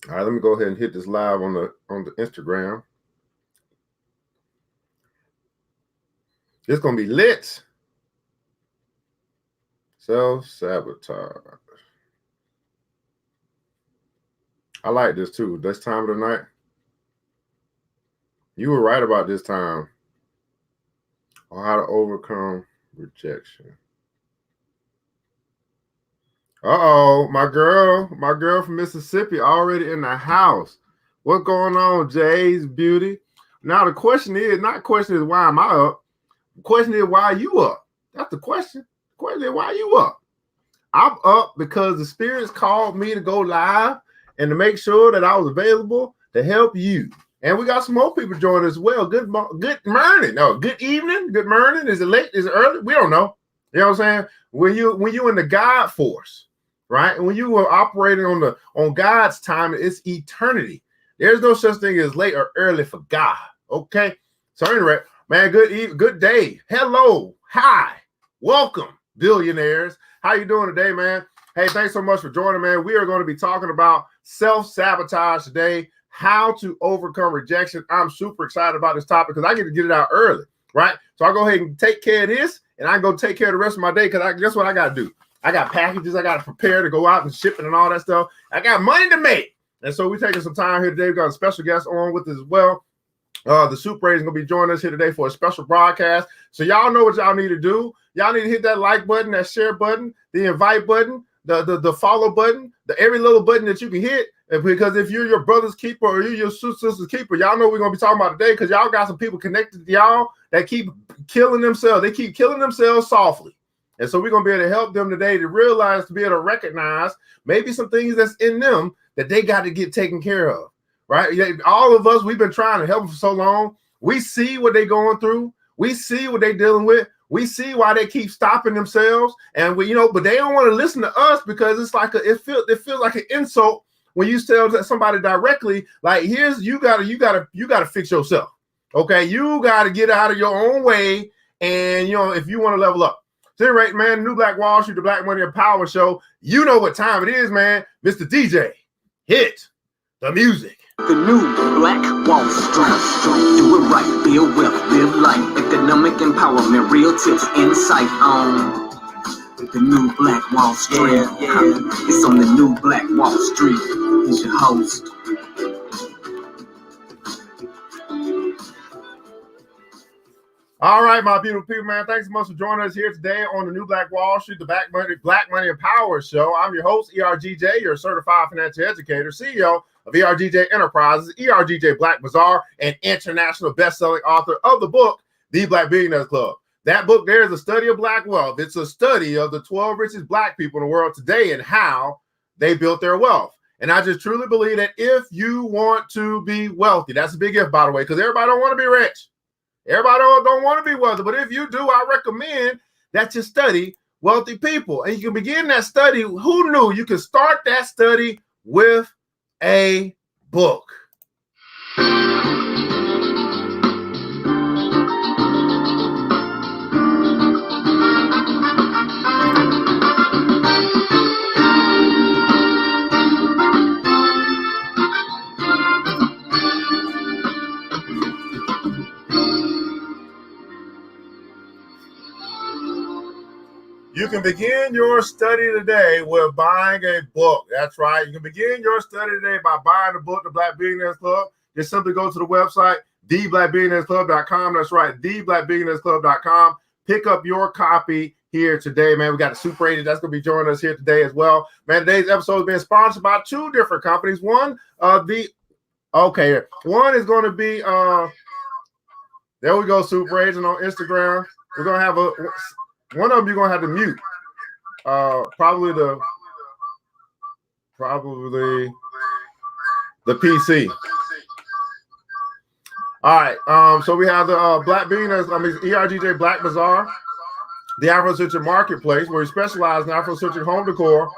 All right, let me go ahead and hit this live on the Instagram. It's gonna be lit. Self-sabotage. I like this too. This time of the night. You were right about this time on how to overcome rejection. Uh-oh, my girl from Mississippi already in the house. What's going on, Jay's Beauty? Now the question is, why am I up? The question is, why are you up? That's the question. The question is, why are you up? I'm up because the spirits called me to go live and to make sure that I was available to help you. And we got some more people joining as well. Good morning. No, good evening. Good morning. Is it late? Is it early? We don't know. You know what I'm saying? When you in the God force, right? And when you are operating on God's time, it's eternity. There's no such thing as late or early for God. Okay. So anyway, man, good day. Hello. Hi. Welcome, billionaires. How you doing today, man? Hey, thanks so much for joining, man. We are going to be talking about self-sabotage today, how to overcome rejection. I'm super excited about this topic because I get to get it out early, right? So I'll go ahead and take care of this, and I can go take care of the rest of my day because guess what I got to do? I got packages I got to prepare to go out and ship it and all that stuff. I got money to make. And so we're taking some time here today. We've got a special guest on with us as well. The Super is going to be joining us here today for a special broadcast. So y'all know what y'all need to do. Y'all need to hit that like button, that share button, the invite button, the follow button, every little button that you can hit. Because if you're your brother's keeper or you're your sister's keeper, y'all know what we're going to be talking about today because y'all got some people connected to y'all that keep killing themselves. They keep killing themselves softly. And so we're going to be able to help them today to realize, to be able to recognize maybe some things that's in them that they got to get taken care of. Right? All of us, we've been trying to help them for so long. We see what they're going through. We see what they're dealing with. We see why they keep stopping themselves. And but they don't want to listen to us because it's like it feels like an insult when you tell somebody directly, like, you gotta fix yourself. Okay, you gotta get out of your own way, and if you want to level up. So anyway, man, New Black Wall Street, the Black Money and Power Show. You know what time it is, man. Mr. DJ, hit the music. The new Black Wall Street. Do it right, build wealth, live life, economic empowerment, real tips, insight on the new Black Wall Street. It's on the new Black Wall Street. He's your host. All right, my beautiful people, man. Thanks so much for joining us here today on the new Black Wall Street, the Black Money and Power Show. I'm your host, ERGJ, your certified financial educator, CEO of ERGJ Enterprises, ERGJ Black Bazaar, and international best-selling author of the book, The Black Billionaires Club. That book there is a study of Black wealth. It's a study of the 12 richest Black people in the world today and how they built their wealth. And I just truly believe that if you want to be wealthy, that's a big if, by the way, because everybody don't want to be rich. Everybody don't want to be wealthy, but if you do, I recommend that you study wealthy people. And you can begin that study. Who knew you could start that study with a book? You can begin your study today with buying a book. That's right. You can begin your study today by buying the book, The Black Billionaires Club. Just simply go to the website, theblackbillionairesclub.com. That's right, theblackbillionairesclub.com. Pick up your copy here today, man. We got a super agent that's going to be joining us here today as well. Man, today's episode is being sponsored by two different companies. One is going to be, there we go, super agent on Instagram. We're going to have one of them you're gonna have to mute. Probably the PC. All right. So we have the Black Billionaires, ERGJ Black Bazaar, the Afro-centric marketplace, where we specialize in Afro-centric home decor,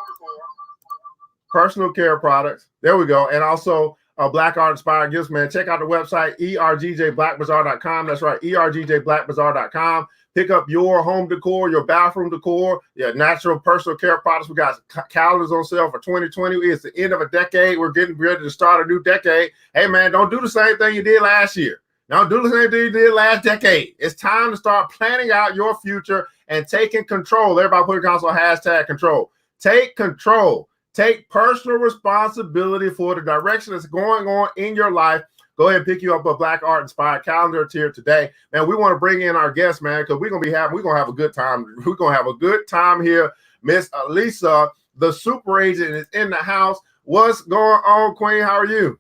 personal care products. There we go. And also Black Art Inspired Gifts, man. Check out the website, ERGJBlackBazaar.com. That's right, ERGJBlackBazaar.com. Pick up your home decor, your bathroom decor, your natural personal care products. We got calendars on sale for 2020. It's the end of a decade. We're getting ready to start a new decade. Hey, man, don't do the same thing you did last year. Don't do the same thing you did last decade. It's time to start planning out your future and taking control. Everybody put console hashtag control. Take control. Take personal responsibility for the direction that's going on in your life. Go ahead and pick you up a Black Art Inspired calendar here today. Man, we want to bring in our guests, man, because we're gonna have a good time. We're gonna have a good time here. Miss Lisa, the super agent, is in the house. What's going on, Queen? How are you?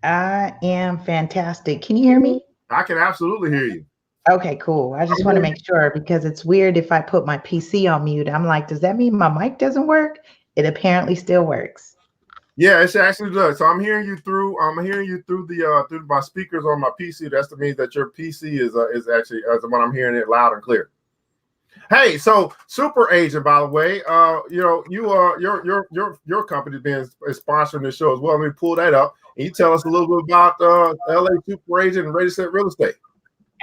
I am fantastic. Can you hear me? I can absolutely hear you. Okay, cool. I just want to make sure, because it's weird if I put my PC on mute. I'm like, does that mean my mic doesn't work? It apparently still works. Yeah, it actually does. So I'm hearing you through the through my speakers on my PC. That's to mean that your PC is actually when I'm hearing it loud and clear. Hey, so super agent, by the way, your company is sponsoring this show as well. Let me pull that up and you tell us a little bit about LA Super Agent and Ready Set Real Estate.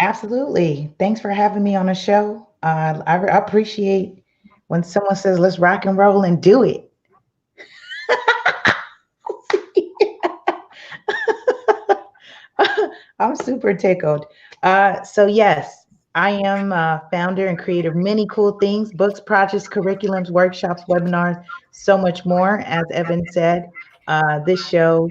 Absolutely. Thanks for having me on the show. I appreciate when someone says, let's rock and roll and do it. I'm super tickled. So yes, I am founder and creator of many cool things, books, projects, curriculums, workshops, webinars, so much more. As Evan said, this show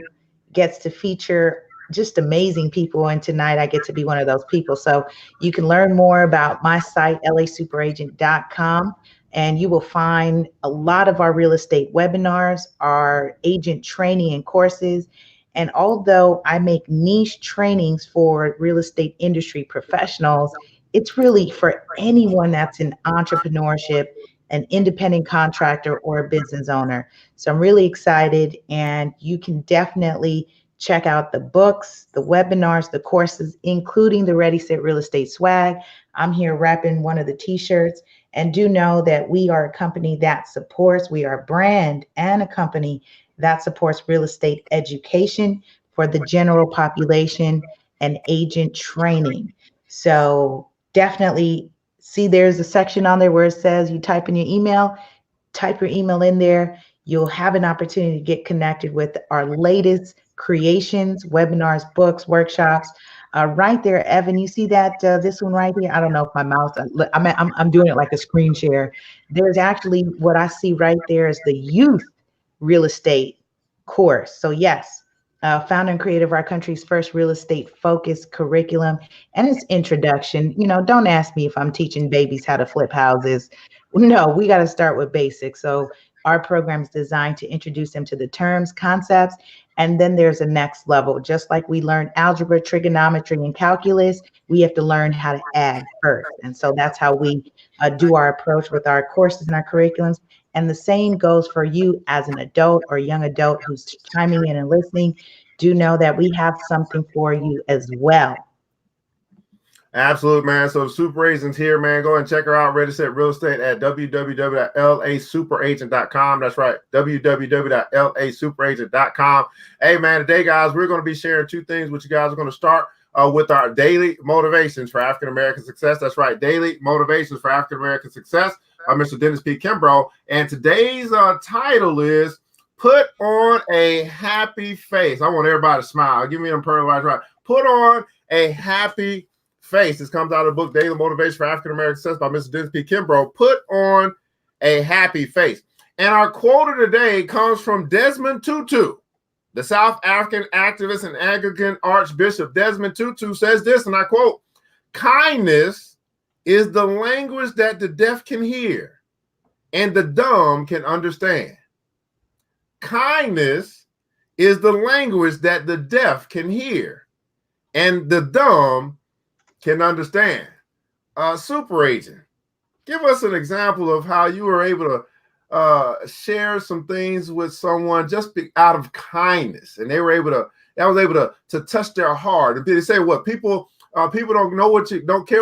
gets to feature just amazing people, and tonight I get to be one of those people. So you can learn more about my site, LASuperagent.com, and you will find a lot of our real estate webinars, our agent training and courses. And although I make niche trainings for real estate industry professionals, it's really for anyone that's in entrepreneurship, an independent contractor, or a business owner. So I'm really excited, and you can definitely check out the books, the webinars, the courses, including the Ready Set Real Estate swag. I'm here repping one of the t-shirts, and do know that we are a company that supports, we are a brand and a company that supports real estate education for the general population and agent training. So definitely see there's a section on there where it says you type in your email, type your email in there. You'll have an opportunity to get connected with our latest creations, webinars, books, workshops. Right there, Evan, you see that this one right here? I don't know if my mouse, I'm doing it like a screen share. There's actually what I see right there is the youth real estate course. So yes, founder and creator of our country's first real estate focused curriculum and its introduction. Don't ask me if I'm teaching babies how to flip houses. No, we got to start with basics. So our program is designed to introduce them to the terms, concepts, and then there's a next level. Just like we learned algebra, trigonometry, and calculus, we have to learn how to add first. And so that's how we do our approach with our courses and our curriculums. And the same goes for you as an adult or young adult who's chiming in and listening. Do know that we have something for you as well. Absolutely, man. So the super agent's here, man. Go and check her out. Ready Set Real Estate at www.lasuperaagent.com. That's right, www.lasuperaagent.com. Hey, man, today, guys, we're going to be sharing two things with you guys. We're going to start with our daily motivations for African American success. That's right, daily motivations for African American success. Mr. Dennis P. Kimbrough. And today's title is Put on a Happy Face. I want everybody to smile. Give me them pearl lights, right? Put on a happy face. This comes out of the book Daily Motivation for African American Success by Mr. Dennis P. Kimbrough. Put on a happy face. And our quote of the day comes from Desmond Tutu. The South African activist and Anglican Archbishop Desmond Tutu says this, and I quote, "Kindness is the language that the deaf can hear and the dumb can understand." Kindness is the language that the deaf can hear and the dumb can understand. Super agent, give us an example of how you were able to share some things with someone just out of kindness, and that was able to touch their heart. And they say what people don't care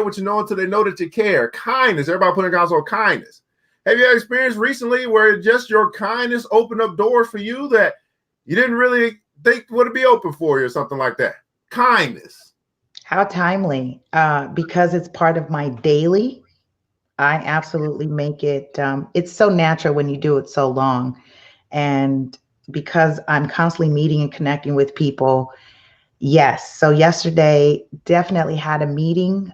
what you know until they know that you care. Kindness. Everybody putting down on kindness. Have you experienced recently where just your kindness opened up doors for you that you didn't really they would be open for you or something like that. Kindness. How timely. Because it's part of my daily, I absolutely make it, it's so natural when you do it so long. And because I'm constantly meeting and connecting with people, yes. So yesterday, definitely had a meeting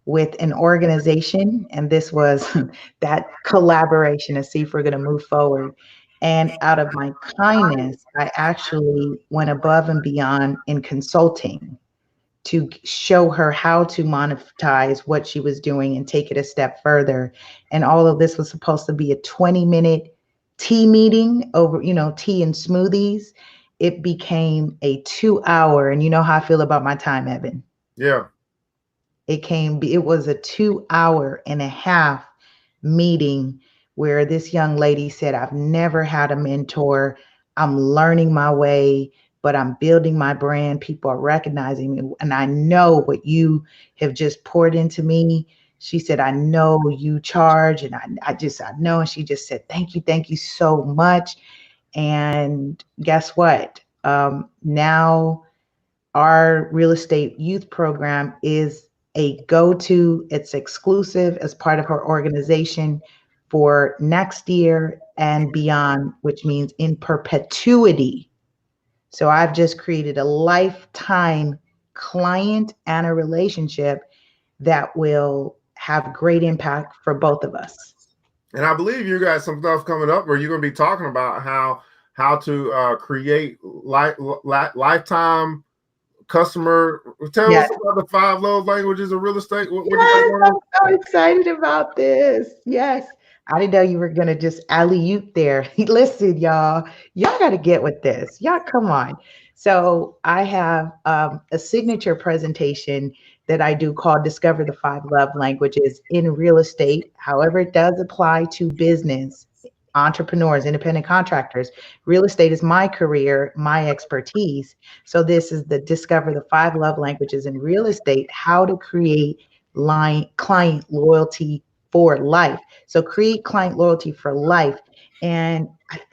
with an organization, and this was that collaboration to see if we're going to move forward. And out of my kindness, I actually went above and beyond in consulting to show her how to monetize what she was doing and take it a step further. And all of this was supposed to be a 20-minute tea meeting over, tea and smoothies. It became a 2 hour. And you know how I feel about my time, Evan. Yeah. It was a 2 hour and a half meeting where this young lady said, I've never had a mentor. I'm learning my way, but I'm building my brand. People are recognizing me. And I know what you have just poured into me. She said, I know you charge. And I know. And she just said, thank you so much. And guess what? Now our real estate youth program is a go-to. It's exclusive as part of her organization for next year and beyond, which means in perpetuity. So I've just created a lifetime client and a relationship that will have great impact for both of us. And I believe you got some stuff coming up where you're going to be talking about how to create lifetime customer. Tell us about the 5 love languages of real estate. What Yes, I'm so excited about this. Yes. I didn't know you were going to just alley-oop there. Listen, y'all got to get with this. Y'all, come on. So I have a signature presentation that I do called Discover the 5 Love Languages in Real Estate. However, it does apply to business, entrepreneurs, independent contractors. Real estate is my career, my expertise. So this is the Discover the 5 Love Languages in Real Estate, how to create client loyalty for life. So create client loyalty for life. And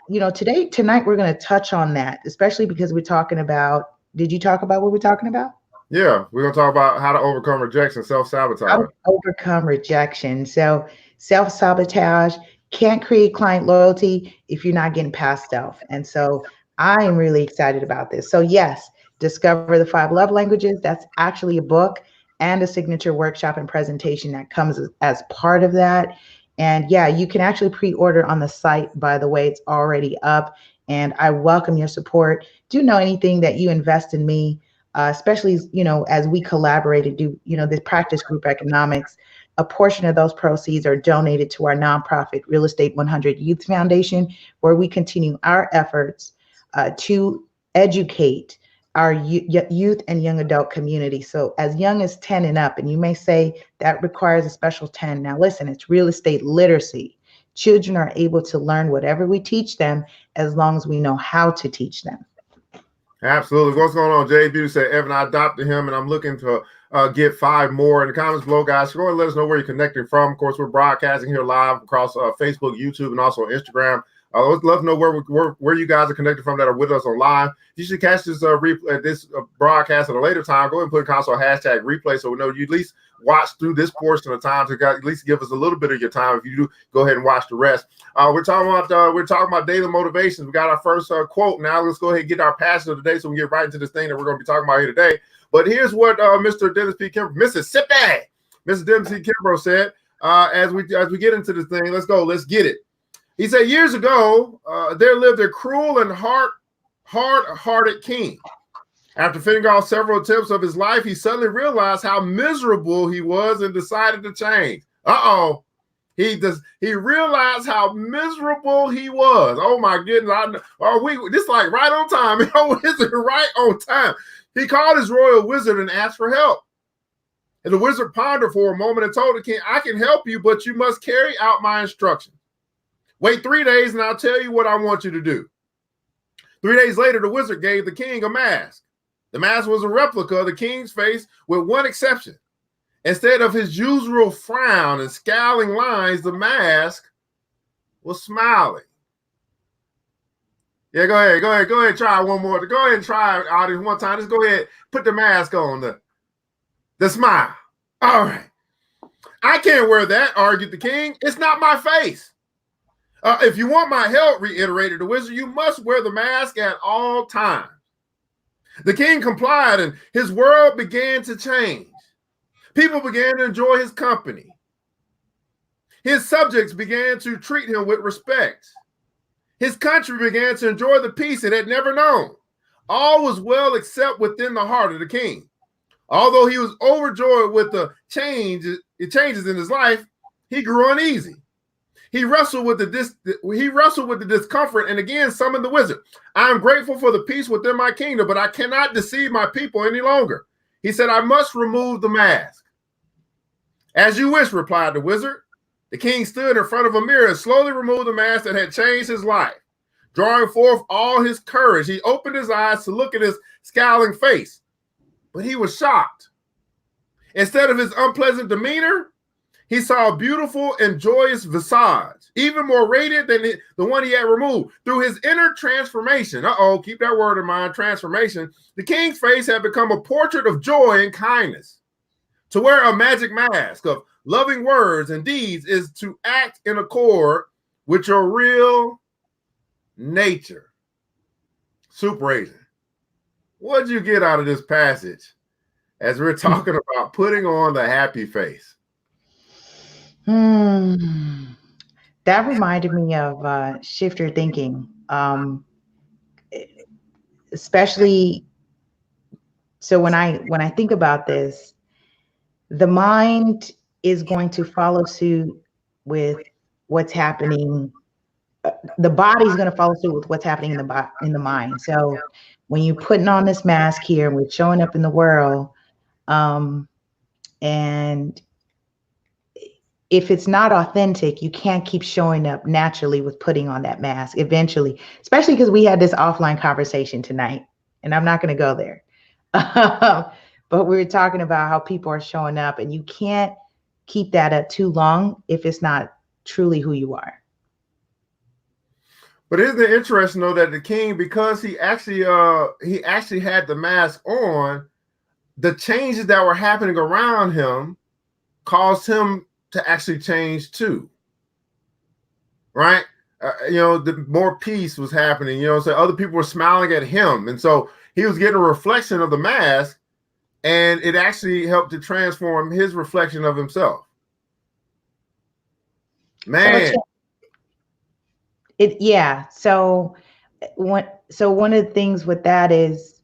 tonight we're going to touch on that, especially because we're talking about, did you talk about what we're talking about? Yeah, we're going to talk about how to overcome rejection, self-sabotage. How to overcome rejection. So self-sabotage can't create client loyalty if you're not getting past self. And so I am really excited about this. So yes, Discover the 5 Love Languages. That's actually a book and a signature workshop and presentation that comes as part of that. And yeah, you can actually pre-order on the site. By the way, it's already up. And I welcome your support. Do you know anything that you invest in me? Especially, as we collaborated, this practice group economics, a portion of those proceeds are donated to our nonprofit Real Estate 100 Youth Foundation, where we continue our efforts to educate our youth and young adult community. So as young as 10 and up, and you may say that requires a special 10. Now listen, it's real estate literacy. Children are able to learn whatever we teach them as long as we know how to teach them. Absolutely. What's going on? Jay Beauty said, Evan, I adopted him and I'm looking to get 5 more. In the comments below, guys, go and let us know where you're connecting from. Of course, we're broadcasting here live across Facebook, YouTube, and also Instagram. I would love to know where you guys are connected from that are with us online. You should catch this broadcast at a later time. Go ahead and put a console hashtag replay so we know you at least watch through this portion of time to at least give us a little bit of your time. If you do, go ahead and watch the rest. We're talking about daily motivations. We got our first quote. Now let's go ahead and get our passion of the day so we can get right into this thing that we're going to be talking about here today. But here's what Mr. Dennis P. Kimbrough, Mississippi, Mr. Dennis P. Kimbrough said as we get into this thing. Let's go. Let's get it. He said, years ago, there lived a cruel and hard-hearted king. After finishing off several attempts of his life, he suddenly realized how miserable he was and decided to change. He realized how miserable he was. Oh my goodness. This like right on time. Is it right on time? He called his royal wizard and asked for help. And the wizard pondered for a moment and told the king, I can help you, but you must carry out my instructions. Wait 3 days and I'll tell you what I want you to do. 3 days later, the wizard gave the king a mask. The mask was a replica of the king's face with one exception. Instead of his usual frown and scowling lines, the mask was smiling. Yeah, go ahead. Try one more. Go ahead and try audience one time. Just go ahead, put the mask on, the smile. All right. I can't wear that, argued the king. It's not my face. If you want my help, reiterated the wizard, you must wear the mask at all times. The king complied, and his world began to change. People began to enjoy his company. His subjects began to treat him with respect. His country began to enjoy the peace it had never known. All was well except within the heart of the king. Although he was overjoyed with the changes in his life, he grew uneasy. He wrestled with the discomfort and again summoned the wizard. I am grateful for the peace within my kingdom, but I cannot deceive my people any longer. He said, I must remove the mask. As you wish, replied the wizard. The king stood in front of a mirror and slowly removed the mask that had changed his life. Drawing forth all his courage, he opened his eyes to look at his scowling face, but he was shocked. Instead of his unpleasant demeanor, he saw a beautiful and joyous visage, even more radiant than the one he had removed. Through his inner transformation, keep that word in mind, transformation, the king's face had become a portrait of joy and kindness. To wear a magic mask of loving words and deeds is to act in accord with your real nature. Super agent, what did you get out of this passage as we're talking about putting on the happy face? That reminded me of shifter thinking, especially. So when I think about this, the mind is going to follow suit with what's happening. The body's going to follow suit with what's happening in the mind. So when you're putting on this mask here and we're showing up in the world, and if it's not authentic, you can't keep showing up naturally with putting on that mask eventually, especially because we had this offline conversation tonight, and I'm not going to go there. But we were talking about how people are showing up, and you can't keep that up too long if it's not truly who you are. But isn't it interesting though that the king, because he actually had the mask on, the changes that were happening around him caused him to actually change too, right? The more peace was happening. So other people were smiling at him, and so he was getting a reflection of the mask, and it actually helped to transform his reflection of himself. Man. So one of the things with that is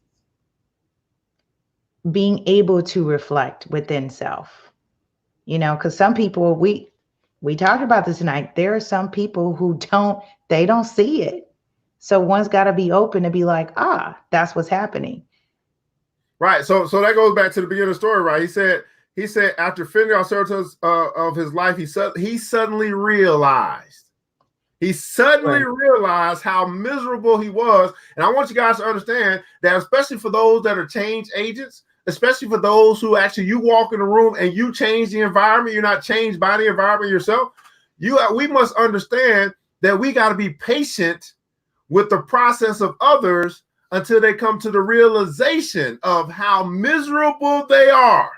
being able to reflect within self, because some people, we talked about this tonight. There are some people who don't see it. So one's got to be open to be like, that's what's happening. Right. So that goes back to the beginning of the story, right? He said after finishing our services of his life, he suddenly realized how miserable he was. And I want you guys to understand that, especially for those that are change agents, especially for those who actually, you walk in the room and you change the environment, you're not changed by the environment yourself. We must understand that we got to be patient with the process of others until they come to the realization of how miserable they are,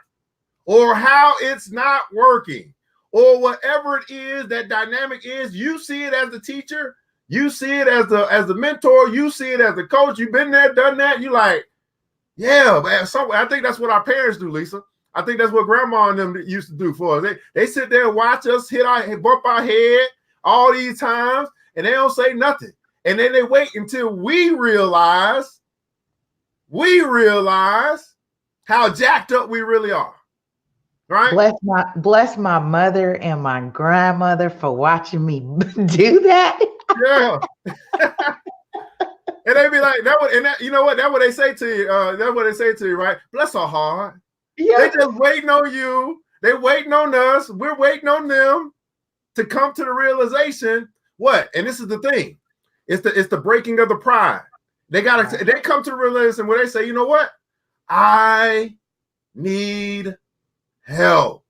or how it's not working, or whatever it is that dynamic is. You see it as the teacher, you see it as the mentor, you see it as the coach. You've been there, done that. You like, yeah, man. I think that's what our parents do, Lisa. I think that's what grandma and them used to do for us. They sit there and watch us bump our head all these times, and they don't say nothing. And then they wait until we realize how jacked up we really are. Right? Bless my mother and my grandmother for watching me do that. Yeah. And they be like, you know what? That's what they say to you. That's what they say to you, right? Bless our heart. Yeah. They just waiting on you. They waiting on us. We're waiting on them to come to the realization. What? And this is the thing. It's the breaking of the pride. They come to the realization where they say, you know what? I need help.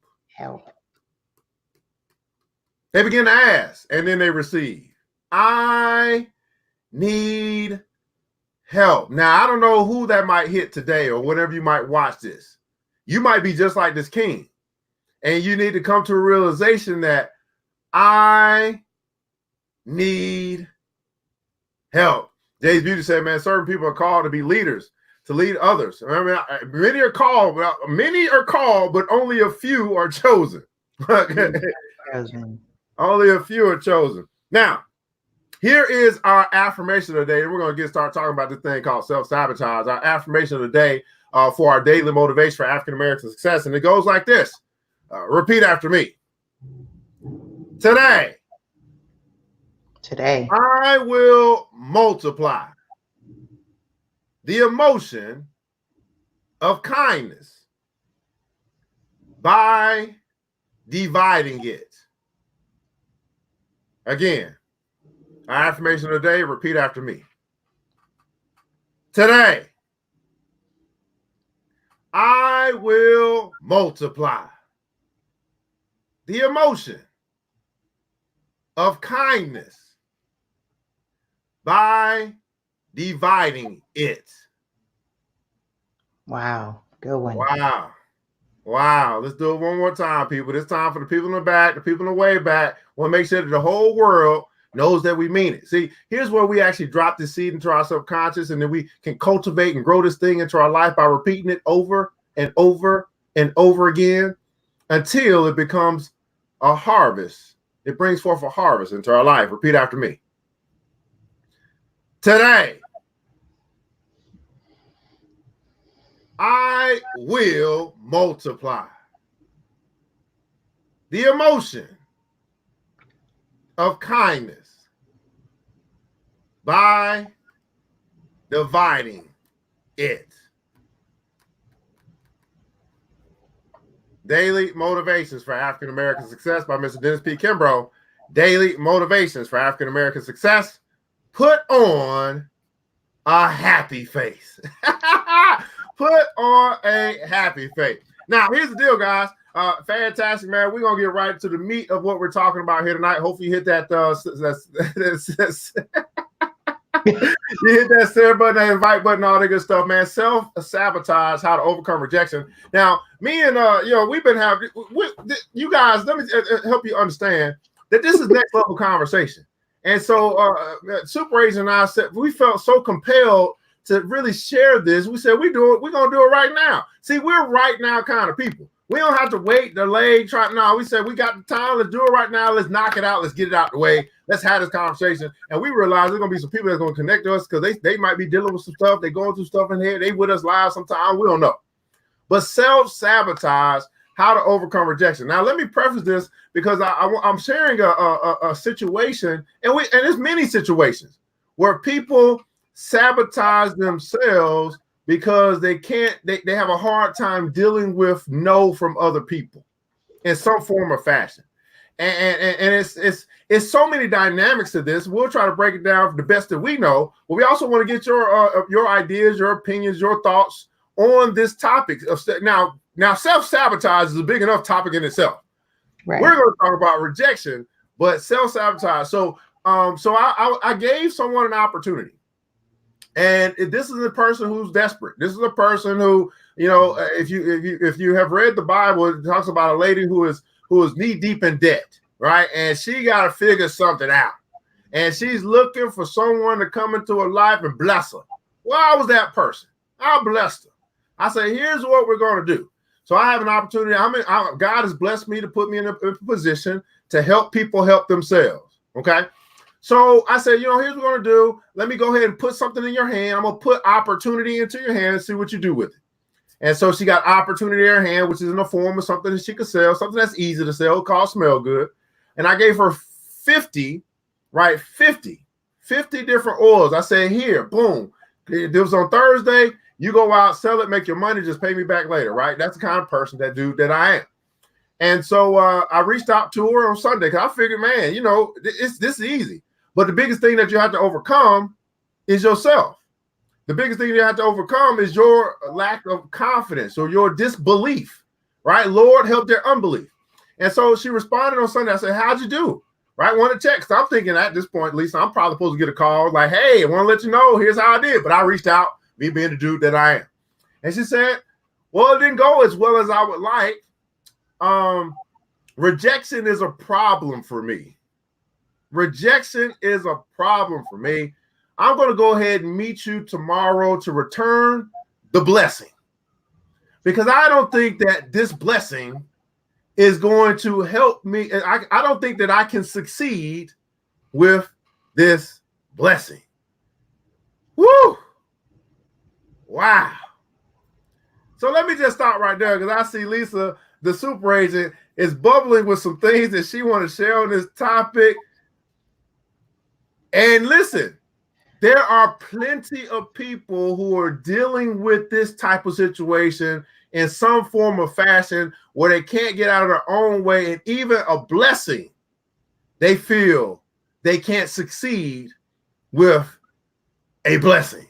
They begin to ask, and then they receive. I need help. Now, I don't know who that might hit today or whenever you might watch this. You might be just like this king, and you need to come to a realization that I need help. Jay's Beauty said, man, certain people are called to be leaders, to lead others. I mean, many are called, but only a few are chosen. Only a few are chosen. Now, here is our affirmation of the day. We're going to start talking about this thing called self-sabotage. Our affirmation of the day for our daily motivation for African-American success. And it goes like this. Repeat after me. Today, I will multiply the emotion of kindness by dividing it. Again, our affirmation of the day, repeat after me. Today, I will multiply the emotion of kindness by dividing it. Wow. Good one. Wow. Let's do it one more time, people. This time for the people in the back, the people in the way back. Want to make sure that the whole world knows that we mean it. See, here's where we actually drop the seed into our subconscious, and then we can cultivate and grow this thing into our life by repeating it over and over and over again until it becomes a harvest. It brings forth a harvest into our life. Repeat after me. Today, I will multiply the emotion of kindness by dividing it. Daily Motivations for African American Success by Mr. Dennis P. Kimbrough. Daily Motivations for African American Success. Put on a happy face. Put on a happy face. Now, here's the deal, guys. Fantastic, man. We're gonna get right to the meat of what we're talking about here tonight. Hopefully, you hit that. You hit that share button, that invite button, all that good stuff, man. Self-sabotage, how to overcome rejection. Now, me and we've been having you guys. Let me help you understand that this is next level conversation. And so, Super Agent and I said we felt so compelled to really share this. We said we're gonna do it right now. See, we're right now kind of people. We don't have to wait, delay, try. No, we said we got the time. Let's do it right now. Let's knock it out. Let's get it out the way. Let's have this conversation. And we realize there's gonna be some people that's gonna connect to us because they might be dealing with some stuff. They going through stuff in here. They with us live sometime. We don't know. But self-sabotage, how to overcome rejection. Now, let me preface this because I'm sharing a situation, and there's many situations where people sabotage themselves because they have a hard time dealing with no from other people in some form or fashion. And it's so many dynamics to this. We'll try to break it down the best that we know, but we also want to get your ideas, your opinions, your thoughts on this topic. Now self-sabotage is a big enough topic in itself. Right. We're going to talk about rejection, but self-sabotage. So I gave someone an opportunity. And this is a person who's desperate. This is a person who, if you have read the Bible, it talks about a lady who is knee deep in debt, right? And she got to figure something out. And she's looking for someone to come into her life and bless her. Well, I was that person. I blessed her. I say, here's what we're going to do. So I have an opportunity. God has blessed me to put me in a position to help people help themselves. Okay. So I said, here's what we're going to do. Let me go ahead and put something in your hand. I'm going to put opportunity into your hand and see what you do with it. And so she got opportunity in her hand, which is in the form of something that she could sell, something that's easy to sell, called Smell Good. And I gave her 50 different oils. I said, here, boom. It was on Thursday. You go out, sell it, make your money, just pay me back later, right? That's the kind of person that I am. And so I reached out to her on Sunday because I figured, man, this is easy. But the biggest thing that you have to overcome is yourself. The biggest thing you have to overcome is your lack of confidence or your disbelief, right? Lord, help their unbelief. And so she responded on Sunday. I said, how'd you do? right? Want to check. So I'm thinking at this point, Lisa, I'm probably supposed to get a call like, hey, I want to let you know, here's how I did. But I reached out, me being the dude that I am. And she said, well, it didn't go as well as I would like. Rejection is a problem for me. Rejection is a problem for me. I'm going to go ahead and meet you tomorrow to return the blessing. Because I don't think that this blessing is going to help me. I don't think that I can succeed with this blessing. Woo! Wow. So let me just stop right there because I see Lisa, the super agent, is bubbling with some things that she wants to share on this topic. And listen, there are plenty of people who are dealing with this type of situation in some form or fashion where they can't get out of their own way, and even a blessing, they feel they can't succeed with a blessing.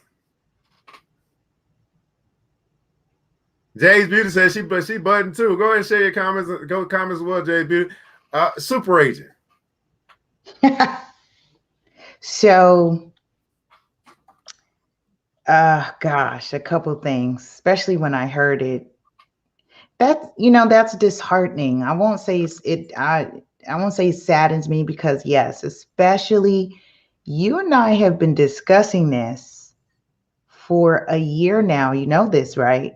Jay's Beauty says she button too. Go ahead and share your comments. Go comments as well, Jay's Beauty. Super agent. So, gosh, a couple things, especially when I heard it. That's disheartening. I won't say I won't say it saddens me because yes, especially you and I have been discussing this for a year now. You know this, right?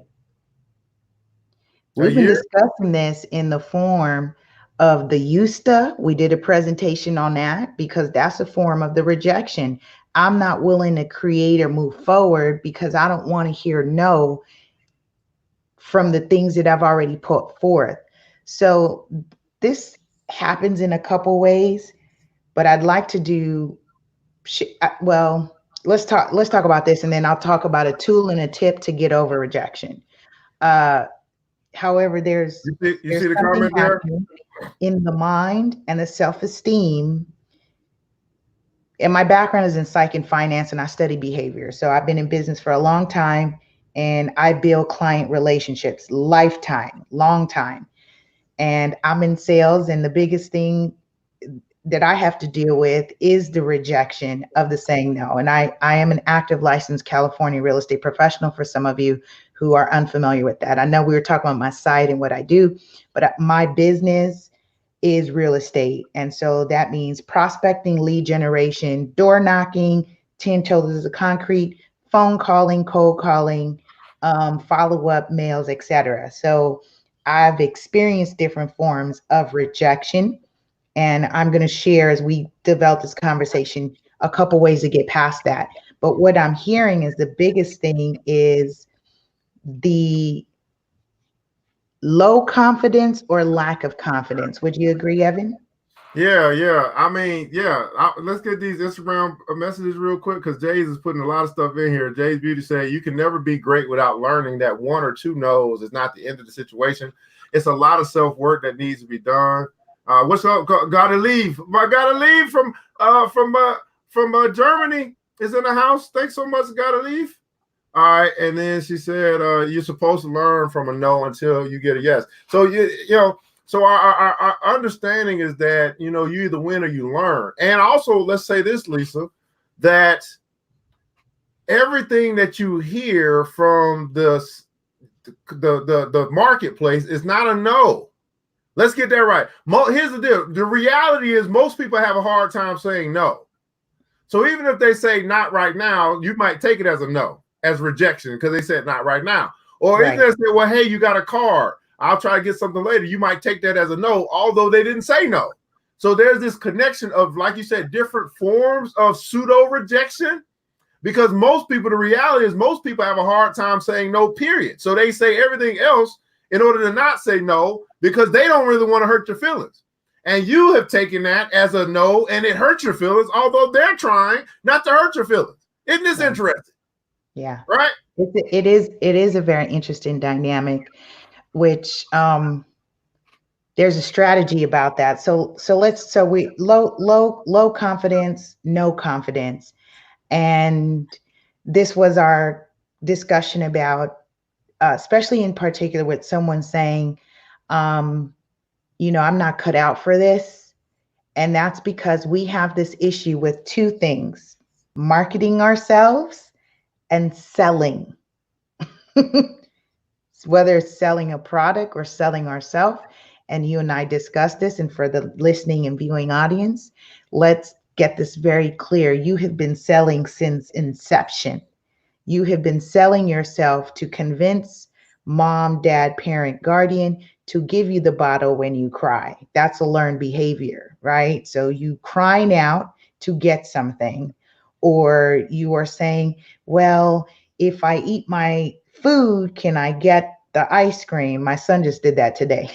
We've been discussing this in the form of the Eusta. We did a presentation on that because that's a form of the rejection. I'm not willing to create or move forward because I don't want to hear no from the things that I've already put forth. So this happens in a couple ways, but I'd like to do, well, let's talk about this and then I'll talk about a tool and a tip to get over rejection. However, there's see the comment there in the mind and the self-esteem. And my background is in psych and finance and I study behavior. So I've been in business for a long time and I build client relationships, lifetime, long time. And I'm in sales, and the biggest thing that I have to deal with is the rejection of the saying no. And I am an active licensed California real estate professional for some of you who are unfamiliar with that. I know we were talking about my site and what I do, but my business is real estate. And so that means prospecting, lead generation, door knocking, 10 toes of concrete, phone calling, cold calling, follow-up mails, etc. So I've experienced different forms of rejection, and I'm going to share as we develop this conversation a couple ways to get past that. But what I'm hearing is the biggest thing is the low confidence or lack of confidence. Would you agree, Evan? Yeah. I mean, yeah. Let's get these Instagram messages real quick because Jay's is putting a lot of stuff in here. Jay's Beauty saying you can never be great without learning that one or two no's is not the end of the situation. It's a lot of self-work that needs to be done. What's up? Gotta leave. Gotta leave from Germany is in the house. Thanks so much. Gotta leave. All right, and then she said you're supposed to learn from a no until you get a yes. So so our understanding is that you either win or you learn. And also, let's say this, Lisa, that everything that you hear from the marketplace is not a no. Let's get that right. Here's the deal. The reality is most people have a hard time saying no. So even if they say not right now, you might take it as a no, as rejection, because they said not right now. Or Right. even if they say, well, hey, you got a card, I'll try to get something later. You might take that as a no, although they didn't say no. So there's this connection of, like you said, different forms of pseudo rejection, because most people, the reality is most people have a hard time saying no, period. So they say everything else in order to not say no, because they don't really want to hurt your feelings. And you have taken that as a no, and it hurts your feelings, although they're trying not to hurt your feelings. Isn't this interesting? Yeah. Right? It is a very interesting dynamic, which there's a strategy about that. So we low confidence, no confidence. And this was our discussion about, especially in particular with someone saying, I'm not cut out for this. And that's because we have this issue with two things: marketing ourselves and selling. Whether it's selling a product or selling ourselves. And you and I discussed this. And for the listening and viewing audience, let's get this very clear. You have been selling since inception. You have been selling yourself to convince mom, dad, parent, guardian to give you the bottle when you cry. That's a learned behavior, right? So you crying out to get something, or you are saying, well, if I eat my food, can I get the ice cream? My son just did that today.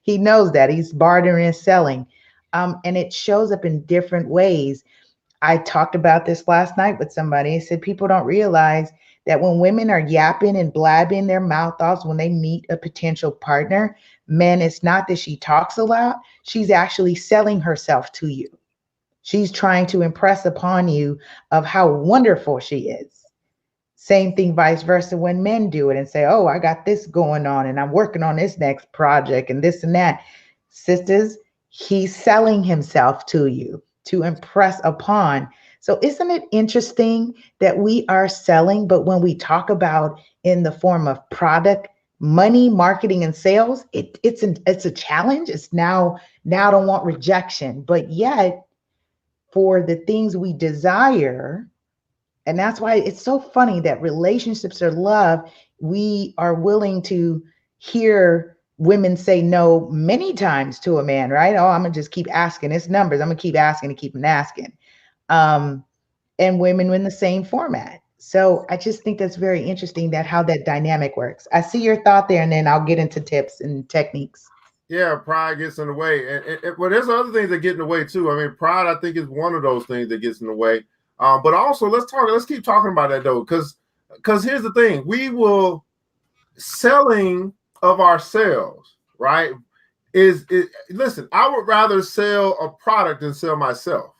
He knows that he's bartering and selling. And it shows up in different ways. I talked about this last night with somebody. I said people don't realize that when women are yapping and blabbing their mouth off when they meet a potential partner, man, it's not that she talks a lot. She's actually selling herself to you. She's trying to impress upon you of how wonderful she is. Same thing vice versa when men do it and say, oh, I got this going on and I'm working on this next project and this and that. Sisters, he's selling himself to you to impress upon. So isn't it interesting that we are selling, but when we talk about in the form of product, money, marketing, and sales, it's a challenge. It's now I don't want rejection, but yet for the things we desire, and that's why it's so funny that relationships or love, we are willing to hear women say no many times to a man, right? Oh, I'm gonna just keep asking. It's numbers. I'm gonna keep asking and keep asking. And women in the same format. So I just think that's very interesting that how that dynamic works. I see your thought there, and then I'll get into tips and techniques. Yeah, pride gets in the way. Well, there's other things that get in the way too. I mean, pride, I think, is one of those things that gets in the way. But also, let's keep talking about that though, because here's the thing: we will selling of ourselves, right? Listen, I would rather sell a product than sell myself,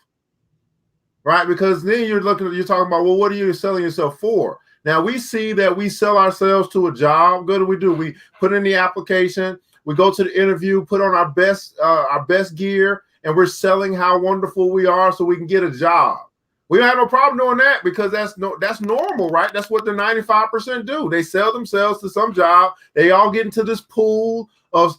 right? Because then you're talking about, well, what are you selling yourself for? Now we see that we sell ourselves to a job. What do? We put in the application, we go to the interview, put on our best gear, and we're selling how wonderful we are so we can get a job. We don't have no problem doing that because that's normal, right? That's what the 95% do. They sell themselves to some job. They all get into this pool of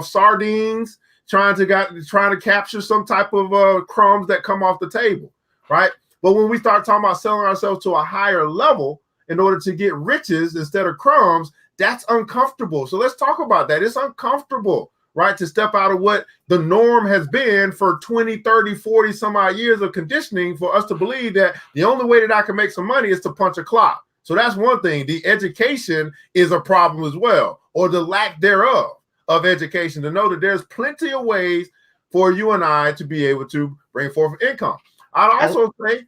sardines, trying to capture some type of crumbs that come off the table, right? But when we start talking about selling ourselves to a higher level in order to get riches instead of crumbs, that's uncomfortable. So let's talk about that. It's uncomfortable, right, to step out of what the norm has been for 20, 30, 40 some odd years of conditioning for us to believe that the only way that I can make some money is to punch a clock. So that's one thing. The education is a problem as well, or the lack thereof of education, to know that there's plenty of ways for you and I to be able to bring forth income. I'd also say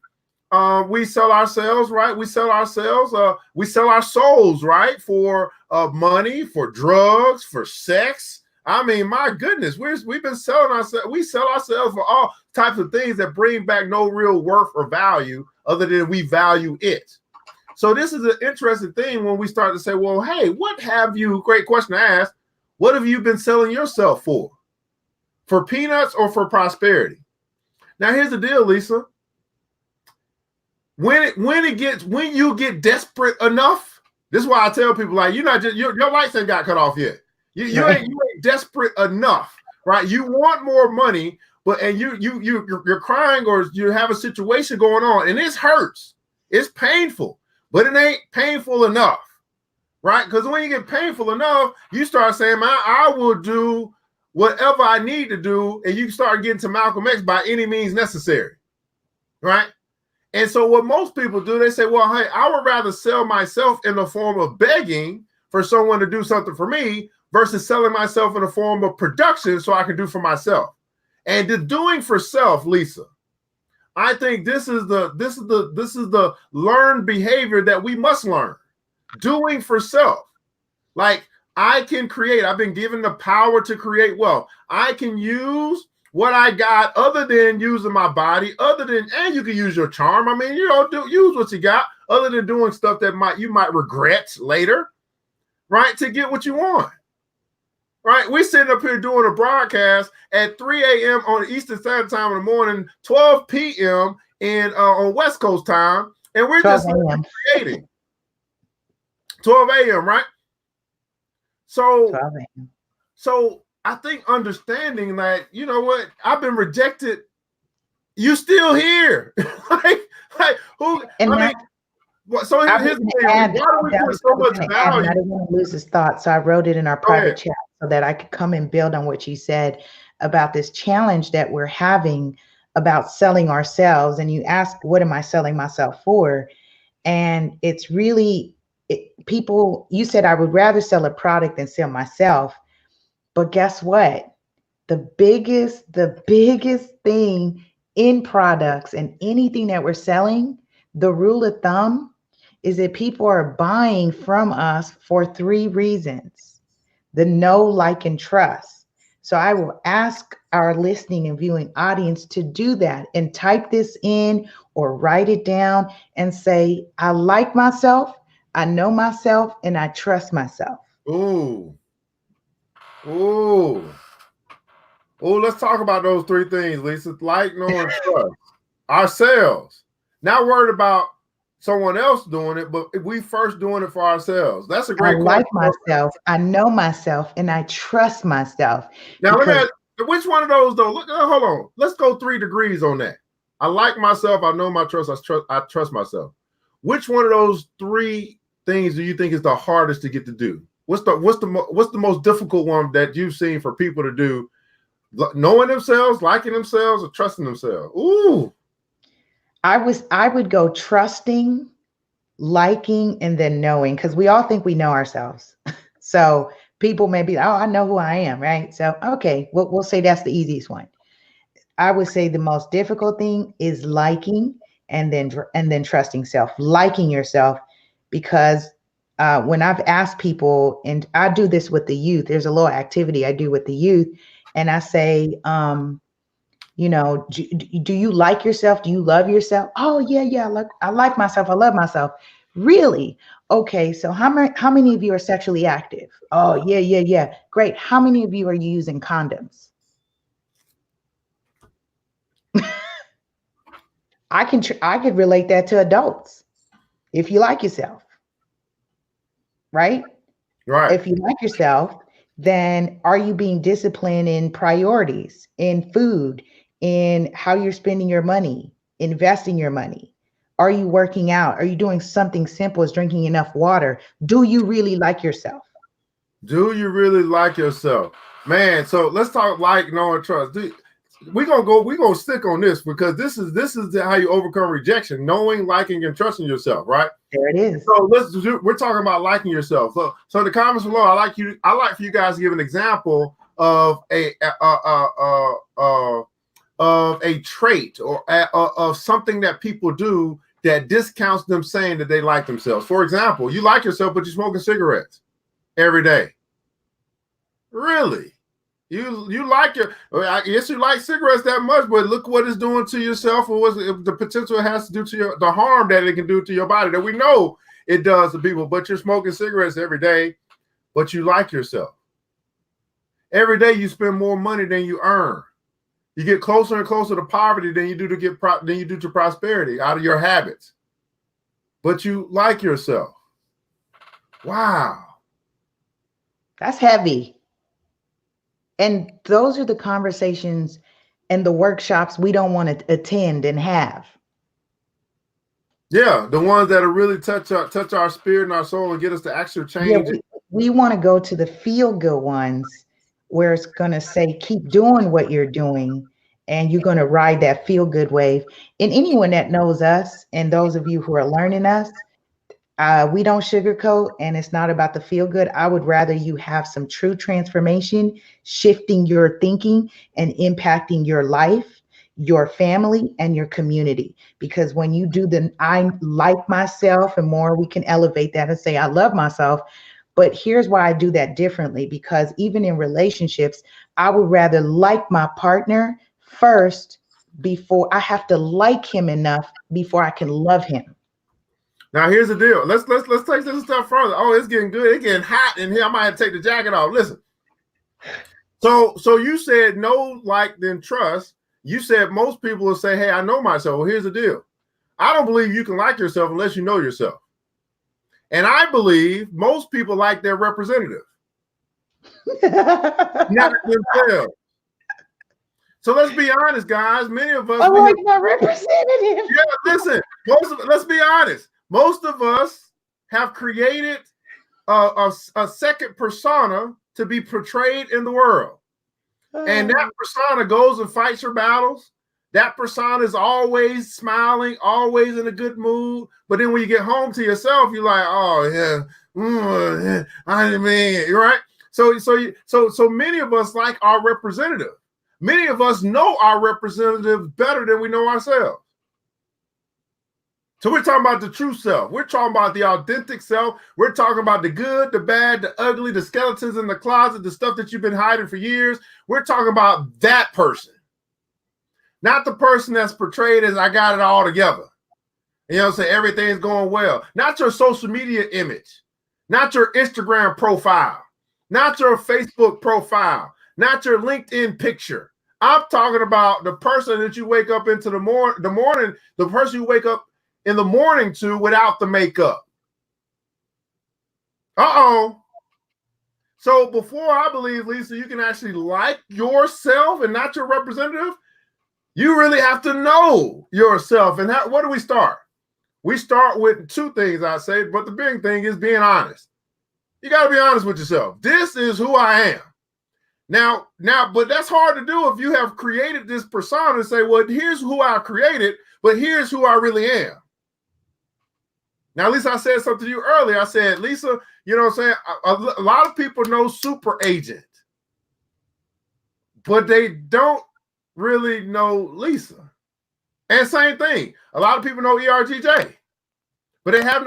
we sell ourselves, right? We sell ourselves, we sell our souls, right? For money, for drugs, for sex. I mean, my goodness, we've been selling ourselves. We sell ourselves for all types of things that bring back no real worth or value other than we value it. So this is an interesting thing when we start to say, well, hey, what have you, great question to ask, what have you been selling yourself for? For peanuts or for prosperity? Now, here's the deal, Lisa. When you get desperate enough, this is why I tell people, like, your lights ain't got cut off yet. You ain't desperate enough, right? You want more money, but you're crying, or you have a situation going on and it hurts. It's painful, but it ain't painful enough, right? Because when you get painful enough, you start saying, I will do whatever I need to do, and you start getting to Malcolm X, by any means necessary, right? And so what most people do, they say, well, hey, I would rather sell myself in the form of begging for someone to do something for me versus selling myself in the form of production so I can do for myself. And the doing for self, Lisa, I think this is the learned behavior that we must learn. Doing for self. Like, I can create. I've been given the power to create wealth. I can use what I got other than using my body, and you can use your charm. I mean, use what you got other than doing stuff that you might regret later, right? To get what you want, right? We're sitting up here doing a broadcast at 3 a.m. on Eastern Standard Time in the morning, 12 p.m. in on West Coast time, and we're just creating 12 a.m. right? So I think understanding that, you know what, I've been rejected, you still here. like who? And I mean, so here's the thing. Why do we put so much value? I didn't want to lose his thought, so I wrote it in our private chat so that I could come and build on what you said about this challenge that we're having about selling ourselves. And you asked, what am I selling myself for? And it's really people, you said I would rather sell a product than sell myself. But guess what? The biggest thing in products and anything that we're selling, the rule of thumb is that people are buying from us for 3 reasons: the know, like, and trust. So I will ask our listening and viewing audience to do that and type this in or write it down and say, I like myself, I know myself, and I trust myself. Ooh. Let's talk about those 3 things, Lisa. Like, know, and trust. Ourselves. Not worried about someone else doing it, but we first doing it for ourselves. That's a great question. I like myself, I know myself, and I trust myself. Now, let me ask, which one of those though? Look, hold on. Let's go 3 degrees on that. I like myself, I know my trust, I trust myself. Which one of those 3 things do you think is the hardest to get to do? What's the most difficult one that you've seen for people to do? Knowing themselves, liking themselves, or trusting themselves? Ooh. I would go trusting, liking, and then knowing, because we all think we know ourselves. So people may be, oh, I know who I am, right? So, okay, we'll say that's the easiest one. I would say the most difficult thing is liking and then trusting self, liking yourself, because when I've asked people, and I do this with the youth, there's a little activity I do with the youth, and I say, you know, do you like yourself? Do you love yourself? Oh, yeah. I like myself. I love myself. Really? Okay. So how many of you are sexually active? Oh, yeah. Great. How many of you are using condoms? I could relate that to adults. If you like yourself, right? Right. If you like yourself, then are you being disciplined in priorities, in food, in how you're spending your money, investing your money? Are you working out? Are you doing something simple as drinking enough water? Do you really like yourself? Do you really like yourself? Man, so let's talk like, know, and trust. We're gonna stick on this because this is how you overcome rejection: knowing, liking, and trusting yourself, right? There it is. So we're talking about liking yourself. So in the comments below, I like for you guys to give an example of a trait or of something that people do that discounts them saying that they like themselves. For example, you like yourself, but you're smoking cigarettes every day. Really? You like I guess you like cigarettes that much, but look what it's doing to yourself, or what the potential it has to do to the harm that it can do to your body that we know it does to people. But you're smoking cigarettes every day, but you like yourself. Every day you spend more money than you earn. You get closer and closer to poverty than you do to prosperity out of your habits. But you like yourself. Wow. That's heavy. And those are the conversations and the workshops we don't want to attend and have. Yeah, the ones that are really touch our spirit and our soul and get us to actually change. Yeah, we want to go to the feel-good ones where it's going to say, keep doing what you're doing, and you're going to ride that feel-good wave. And anyone that knows us, and those of you who are learning us, we don't sugarcoat, and it's not about the feel good. I would rather you have some true transformation, shifting your thinking and impacting your life, your family, and your community. Because when you do the I like myself and more, we can elevate that and say, I love myself. But here's why I do that differently, because even in relationships, I would rather like my partner first before I have to like him enough before I can love him. Now here's the deal. Let's take this a step further. Oh, it's getting good. It's getting hot in here. I might have to take the jacket off. Listen, So you said know, like, then trust. You said most people will say, hey, I know myself. Well, here's the deal. I don't believe you can like yourself unless you know yourself. And I believe most people like their representative, not themselves. So let's be honest, guys. Many of us, I like my representative. Yeah, listen. Let's be honest. Most of us have created a second persona to be portrayed in the world, and that persona goes and fights your battles. That persona is always smiling, always in a good mood. But then when you get home to yourself, you're like, oh yeah, I mean, you're right. So many of us like our representative. Many of us know our representative better than we know ourselves. So we're talking about the true self. We're talking about the authentic self. We're talking about the good, the bad, the ugly, the skeletons in the closet, the stuff that you've been hiding for years. We're talking about that person. Not the person that's portrayed as I got it all together. You know what I'm saying? Everything's going well. Not your social media image. Not your Instagram profile. Not your Facebook profile. Not your LinkedIn picture. I'm talking about the person that you wake up into the morning, the person you wake up in the morning to without the makeup. So before I believe, Lisa, you can actually like yourself and not your representative, you really have to know yourself. And what do we start? We start with two things, I say, but the big thing is being honest. You got to be honest with yourself. This is who I am. Now, but that's hard to do if you have created this persona and say, well, here's who I created, but here's who I really am. Now, Lisa, I said something to you earlier. I said, Lisa, you know what I'm saying? A lot of people know super agent, but they don't really know Lisa. And same thing. A lot of people know ERGJ, but they have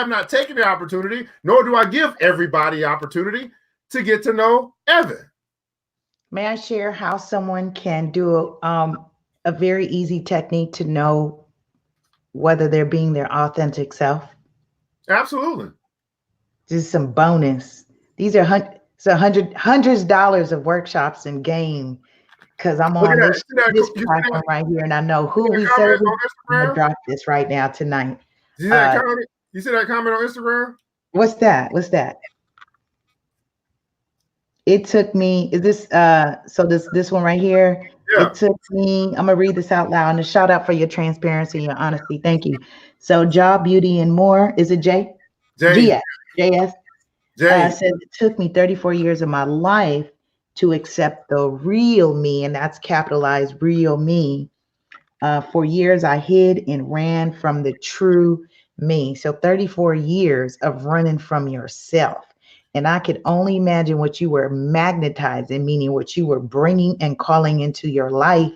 not taken the opportunity, nor do I give everybody opportunity to get to know Evan. May I share how someone can do a very easy technique to know whether they're being their authentic self? Absolutely. This is some bonus. These are hundreds of dollars of workshops and game, because I'm on this platform right here, and I know who we serve. I'm gonna drop this right now tonight. You see that comment on Instagram? What's that? It took me, is this so this one right here? Yeah. It took me, I'm gonna read this out loud, and a shout out for your transparency and your honesty. Thank you. So Job, Beauty, and More, is it J? JS says it took me 34 years of my life to accept the real me, and that's capitalized real me. For years I hid and ran from the true me. So 34 years of running from yourself. And I could only imagine what you were magnetizing, meaning what you were bringing and calling into your life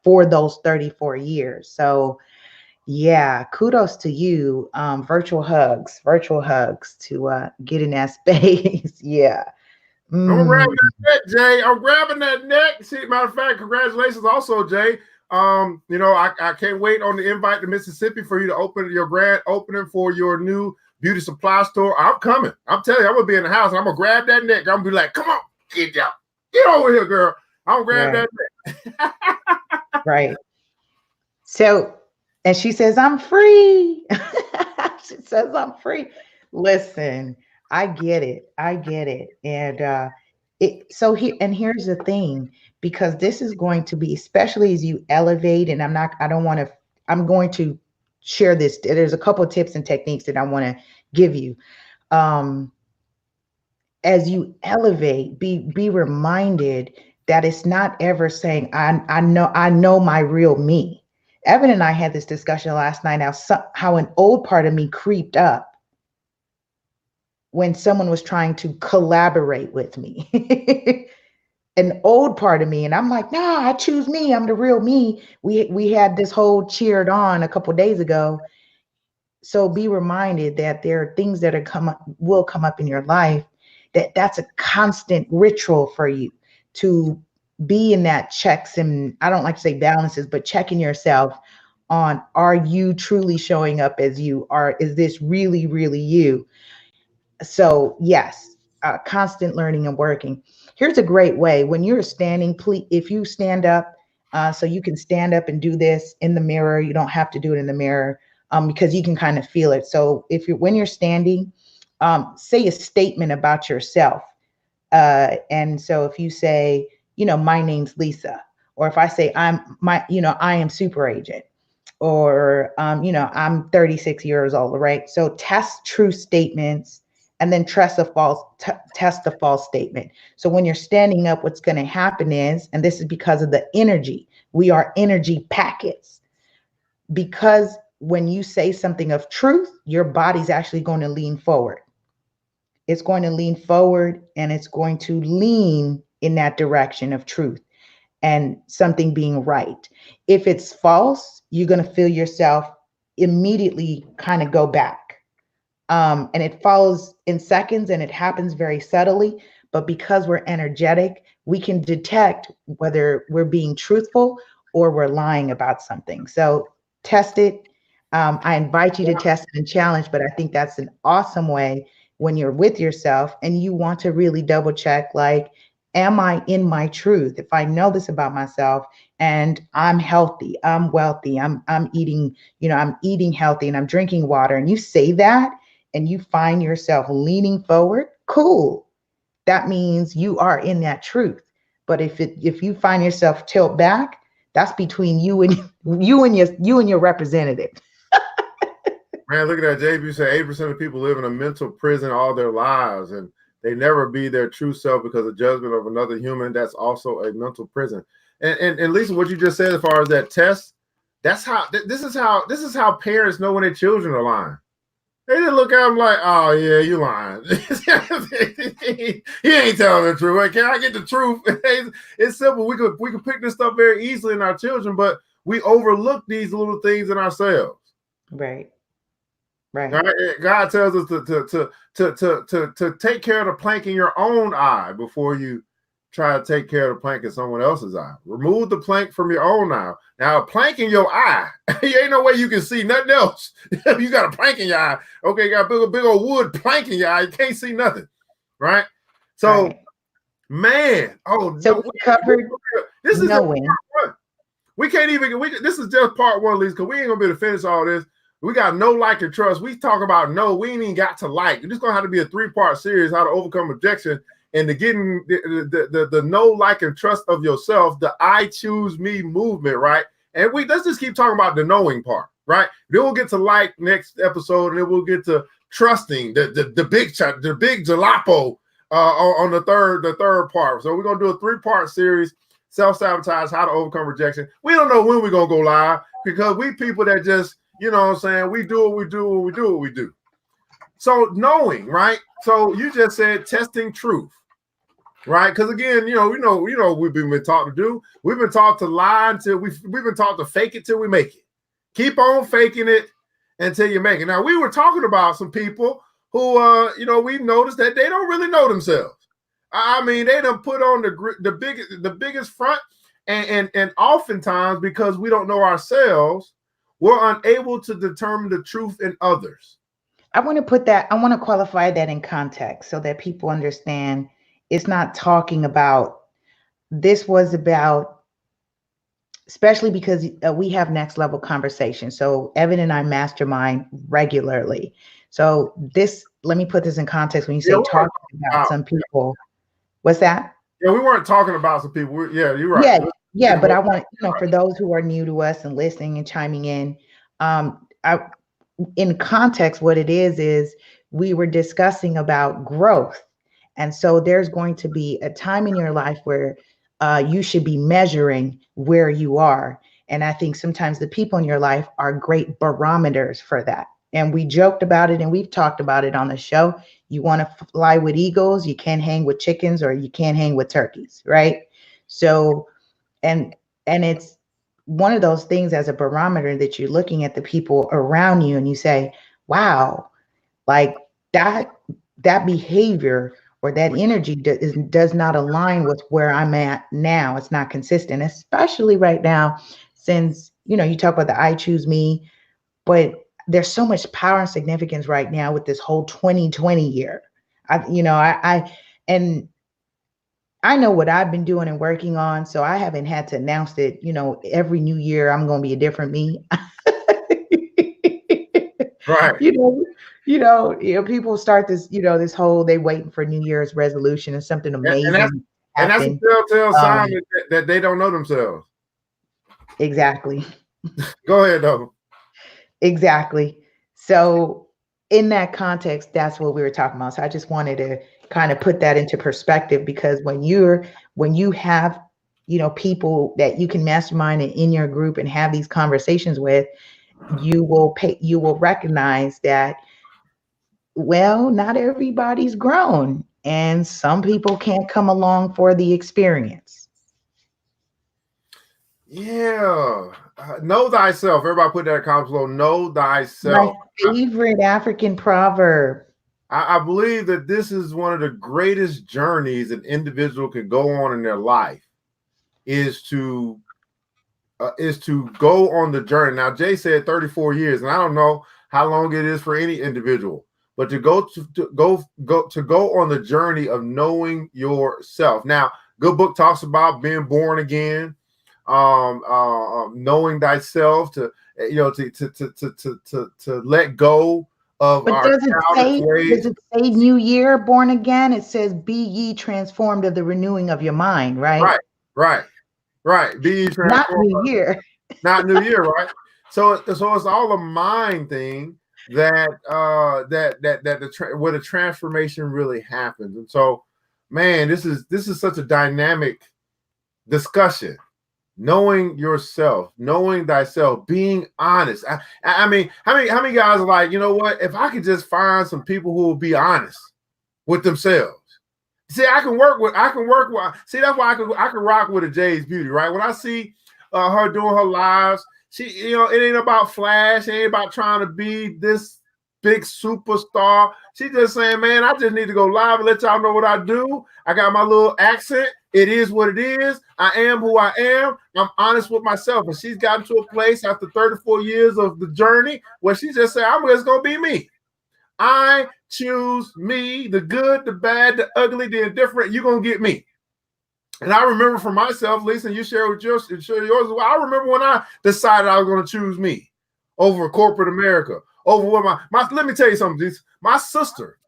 for those 34 years. So yeah, kudos to you. Virtual hugs to get in that space. Yeah. I'm grabbing that neck, Jay. I'm grabbing that neck. See, matter of fact, congratulations also, Jay. You know, I can't wait on the invite to Mississippi for you to open your grand opening for your new beauty supply store. I'm coming. I'm telling you, I'm gonna be in the house and I'm gonna grab that neck. I'm gonna be like, come on, get over here, girl. I'm gonna grab that neck. Right. So, and she says, I'm free. She says, I'm free. Listen, I get it. And here's the thing, because this is going to be, especially as you elevate, and I'm going to share this. There's a couple of tips and techniques that I want to give you. As you elevate, be reminded that it's not ever saying, I know my real me. Evan and I had this discussion last night, how an old part of me creeped up when someone was trying to collaborate with me. An old part of me, and I'm like, nah, I choose me. I'm the real me. We had this whole cheered on a couple of days ago. So be reminded that there are things that will come up in your life, that's a constant ritual for you to be in that checks, and I don't like to say balances, but checking yourself on, are you truly showing up as you are? Is this really, really you? So yes, constant learning and working. Here's a great way. When you're standing, please, if you stand up, so you can stand up and do this in the mirror. You don't have to do it in the mirror, because you can kind of feel it. So when you're standing, say a statement about yourself. And so if you say, my name's Lisa, or if I say I am super agent, or, I'm 36 years old, right? So test true statements and then test the false statement. So when you're standing up, what's going to happen is, and this is because of the energy, we are energy packets. Because when you say something of truth, your body's actually going to lean forward. It's going to lean forward and it's going to lean in that direction of truth and something being right. If it's false, you're going to feel yourself immediately kind of go back. And it follows in seconds and it happens very subtly. But because we're energetic, we can detect whether we're being truthful or we're lying about something. So test it. I invite you to test it and challenge, but I think that's an awesome way when you're with yourself and you want to really double check, like, am I in my truth? If I know this about myself and I'm healthy, I'm wealthy, I'm eating, I'm eating healthy and I'm drinking water, and you say that and you find yourself leaning forward, cool. That means you are in that truth. But if you find yourself tilt back, that's between you and your representative. Man, look at that. JB said 80% of people live in a mental prison all their lives, and they never be their true self because of judgment of another human. That's also a mental prison. And Lisa, what you just said as far as that test, this is how parents know when their children are lying. They didn't look at them like, oh yeah, you lying. He ain't telling the truth. Like, can I get the truth? It's simple. We could pick this stuff very easily in our children, but we overlook these little things in ourselves. Right. God tells us to take care of the plank in your own eye before you try to take care of the plank in someone else's eye. Remove the plank from your own eye. Now, a plank in your eye, ain't no way you can see nothing else. You got a plank in your eye. Okay, you got a big old wood plank in your eye. You can't see nothing, right? So, right. Man, so we covered this is knowing. We can't even. This is just part one, Lisa, because we ain't gonna be able to finish all this. We got know, like, and trust. We talk about know. We ain't even got to like. It's gonna have to be a 3-part series: how to overcome rejection and to getting the know, like, and trust of yourself. The I choose me movement, right? And let's just keep talking about the knowing part, right? Then we'll get to like next episode, and then we'll get to trusting the big jalopy on the third part. So we're gonna do a 3-part series: self-sabotage, how to overcome rejection. We don't know when we're gonna go live because we people that just, you know what I'm saying, we do what we do when we do what we do. So knowing, right? So you just said testing truth, right? Because again, we know we've been taught to do. We've been taught to lie until we've been taught to fake it till we make it. Keep on faking it until you make it. Now, we were talking about some people who, we've noticed that they don't really know themselves. I mean, they done put on the biggest front, and oftentimes because we don't know ourselves, we're unable to determine the truth in others. I want to qualify that in context so that people understand it's not talking about, this was about, especially because we have next level conversations. So Evan and I mastermind regularly. So let me put this in context. When you say talking about some people, what's that? Yeah, we weren't talking about some people. Yeah, you're right. Yeah, but I want, for those who are new to us and listening and chiming in, in context, what it is we were discussing about growth. And so there's going to be a time in your life where you should be measuring where you are. And I think sometimes the people in your life are great barometers for that. And we joked about it and we've talked about it on the show. You want to fly with eagles, you can't hang with chickens, or you can't hang with turkeys, right? So, and it's one of those things as a barometer that you're looking at the people around you and you say, wow, like that behavior or that energy does not align with where I'm at now. It's not consistent, especially right now, since, you talk about the I choose me, but there's so much power and significance right now with this whole 2020 year. And I know what I've been doing and working on, so I haven't had to announce that, every new year I'm going to be a different me. Right. you know, people start this, this whole they waiting for New Year's resolution and something And amazing that's a happen. telltale sign Um, that they don't know themselves. exactly. Go ahead, though. Exactly. So in that context, that's what we were talking about. So I just wanted to kind of put that into perspective, because when you have, people that you can mastermind in your group and have these conversations with, you will recognize that, well, not everybody's grown and some people can't come along for the experience. Yeah. Know thyself. Everybody put that in comments below. Know My thyself. favorite African proverb. I believe that this is one of the greatest journeys an individual can go on in their life, is to go on the journey. Now, Jay said 34 years, and I don't know how long it is for any individual, but to go on the journey of knowing yourself. Now, good book talks about being born again, knowing thyself, to let go of But our childish ways. does it say new year, born again? It says be ye transformed of the renewing of your mind, right? Right. Be Not transformed. new year. Not New Year, right? So it's all a mind thing that where the transformation really happens. And so, man, this is such a dynamic discussion. Knowing yourself, knowing thyself, being honest. I mean, how many guys are like, you know what? If I could just find some people who will be honest with themselves. See, I can work with. See, that's why I can rock with a Jay's Beauty, right? When I see her doing her lives, she, it ain't about flash, it ain't about trying to be this big superstar. She just saying, man, I just need to go live and let y'all know what I do. I got my little accent. It is what it is. I am who I am. I'm honest with myself. And she's gotten to a place after 34 years of the journey where she just said, I'm just gonna be me. I choose me, the good, the bad, the ugly, the indifferent. You're going to get me. And I remember for myself, Lisa, and you share yours as well. I remember when I decided I was going to choose me over corporate America, over what let me tell you something. My sister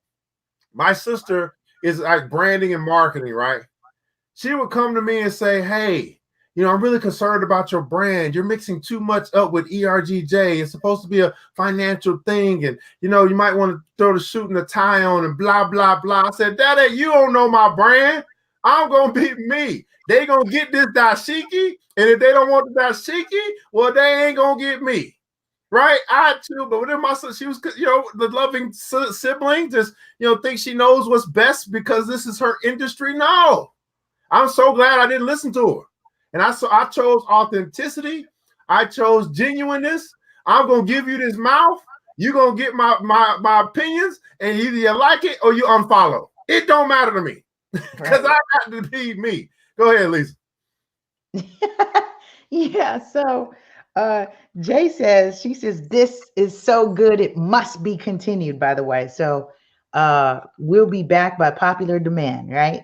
is like branding and marketing, right? She would come to me and say, hey, I'm really concerned about your brand. You're mixing too much up with ERGJ. It's supposed to be a financial thing. And, you might want to throw the suit and the tie on and blah, blah, blah. I said, Daddy, you don't know my brand. I'm going to be me. They going to get this dashiki. And if they don't want the dashiki, well, they ain't going to get me. Right? I too, but within my sister, she was, the loving sibling, just, think she knows what's best because this is her industry. No, I'm so glad I didn't listen to her. And I chose authenticity. I chose genuineness. I'm gonna give you this mouth. You're gonna get my opinions, and either you like it or you unfollow. It don't matter to me because I got to be me. Go ahead, Lisa. Yeah. So Jay she says, this is so good, it must be continued, by the way. So we'll be back by popular demand, right?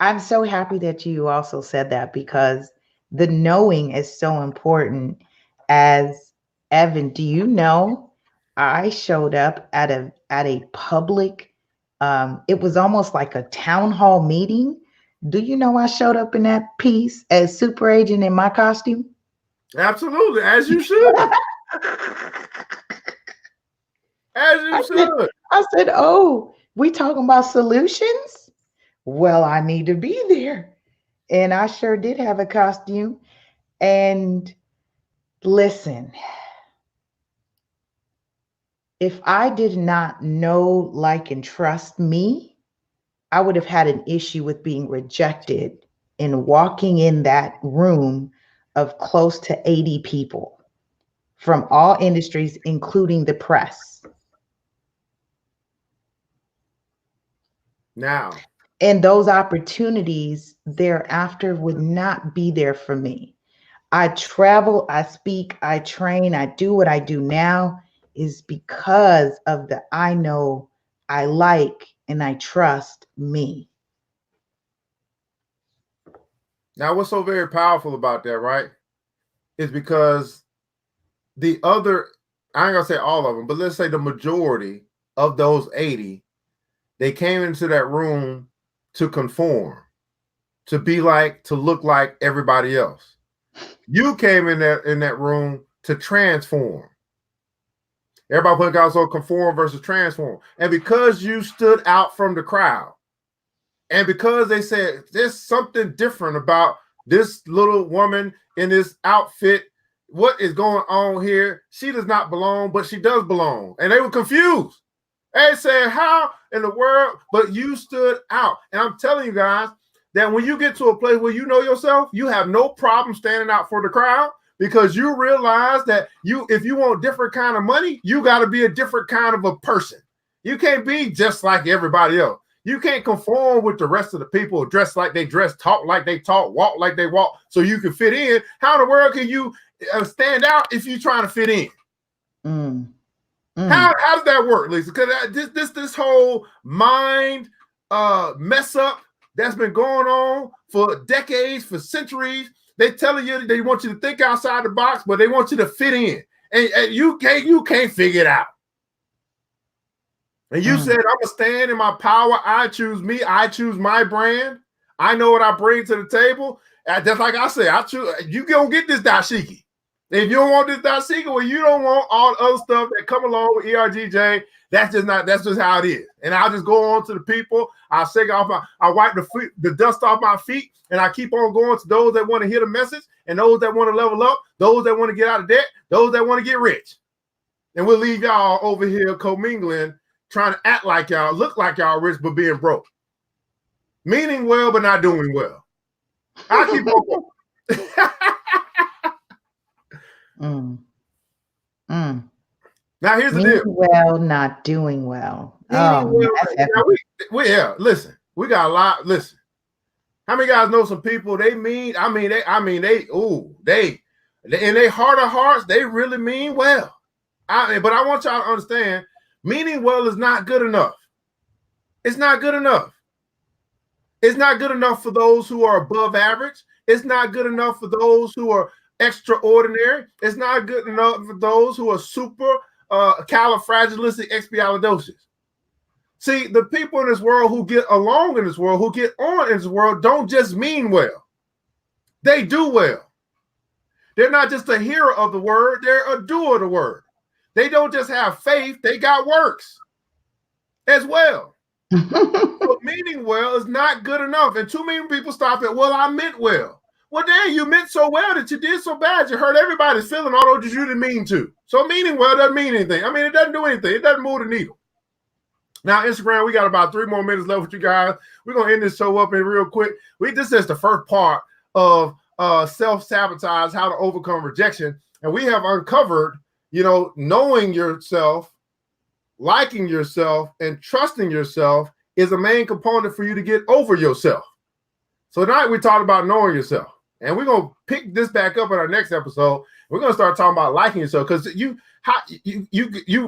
I'm so happy that you also said that, because the knowing is so important. As Evan, do you know, I showed up at a public, it was almost like a town hall meeting. Do you know I showed up in that piece as super agent in my costume? Absolutely, as you should. As you should. I said, oh, we talking about solutions? Well, I need to be there. And I sure did have a costume. And listen, if I did not know, like, and trust me, I would have had an issue with being rejected and walking in that room of close to 80 people from all industries, including the press. Now, and those opportunities thereafter would not be there for me. I travel, I speak, I train, I do what I do now is because of the I know, I like, and I trust me. Now, what's so very powerful about that, right, is because the other, I ain't gonna say all of them, but let's say the majority of those 80, they came into that room to conform, to be like, to look like everybody else. You came in that room to transform. Everybody put also conform versus transform. And because you stood out from the crowd, and because they said there's something different about this little woman in this outfit, what is going on here? She does not belong, but she does belong. And they were confused. They said, how in the world? But you stood out. And I'm telling you guys that when you get to a place where you know yourself, you have no problem standing out for the crowd, because you realize that if you want different kind of money, you got to be a different kind of a person. You can't be just like everybody else. You can't conform with the rest of the people, dress like they dress, talk like they talk, walk like they walk, so you can fit in. How in the world can you stand out if you're trying to fit in? How does that work, Lisa? Because this whole mind mess up that's been going on for decades, for centuries. They telling you they want you to think outside the box, but they want you to fit in, and you can't figure it out. And you said, I'm gonna stand in my power. I choose me. I choose my brand. I know what I bring to the table. And just like I said, I choose. You gonna get this dashiki. If you don't want this dashiki, well, you don't want all the other stuff that come along with ERGJ. That's just how it is. And I'll just go on to the people. I'll shake off I wipe the dust off my feet, and I keep on going to those that want to hear the message, and those that want to level up, those that want to get out of debt, those that want to get rich. And we'll leave y'all over here commingling, trying to act like y'all, look like y'all rich, but being broke. Meaning well, but not doing well. I keep on going. Now here's the deal. Well, not doing well. Listen, we got a lot. Listen, how many guys know some people? They mean, in their heart of hearts, they really mean well. But I want y'all to understand, meaning well is not good enough. It's not good enough. It's not good enough for those who are above average. It's not good enough for those who are extraordinary. It's not good enough for those who are super califragilisticexpialidocious. See, the people in this world who get along in this world, who get on in this world, don't just mean well. They do well. They're not just a hearer of the word, they're a doer of the word. They don't just have faith, they got works as well. So meaning well is not good enough. And too many people stop at, well, I meant well. Well, then you meant so well that you did so bad you hurt everybody's feeling, although you didn't mean to. So meaning well doesn't mean anything. I mean, it doesn't do anything. It doesn't move the needle. Now, Instagram, we got about 3 more minutes left with you guys. We're going to end this show up in real quick. This is the first part of self-sabotage, how to overcome rejection. And we have uncovered, knowing yourself, liking yourself, and trusting yourself is a main component for you to get over yourself. So tonight we talked about knowing yourself. And we're going to pick this back up in our next episode. We're going to start talking about liking yourself, because you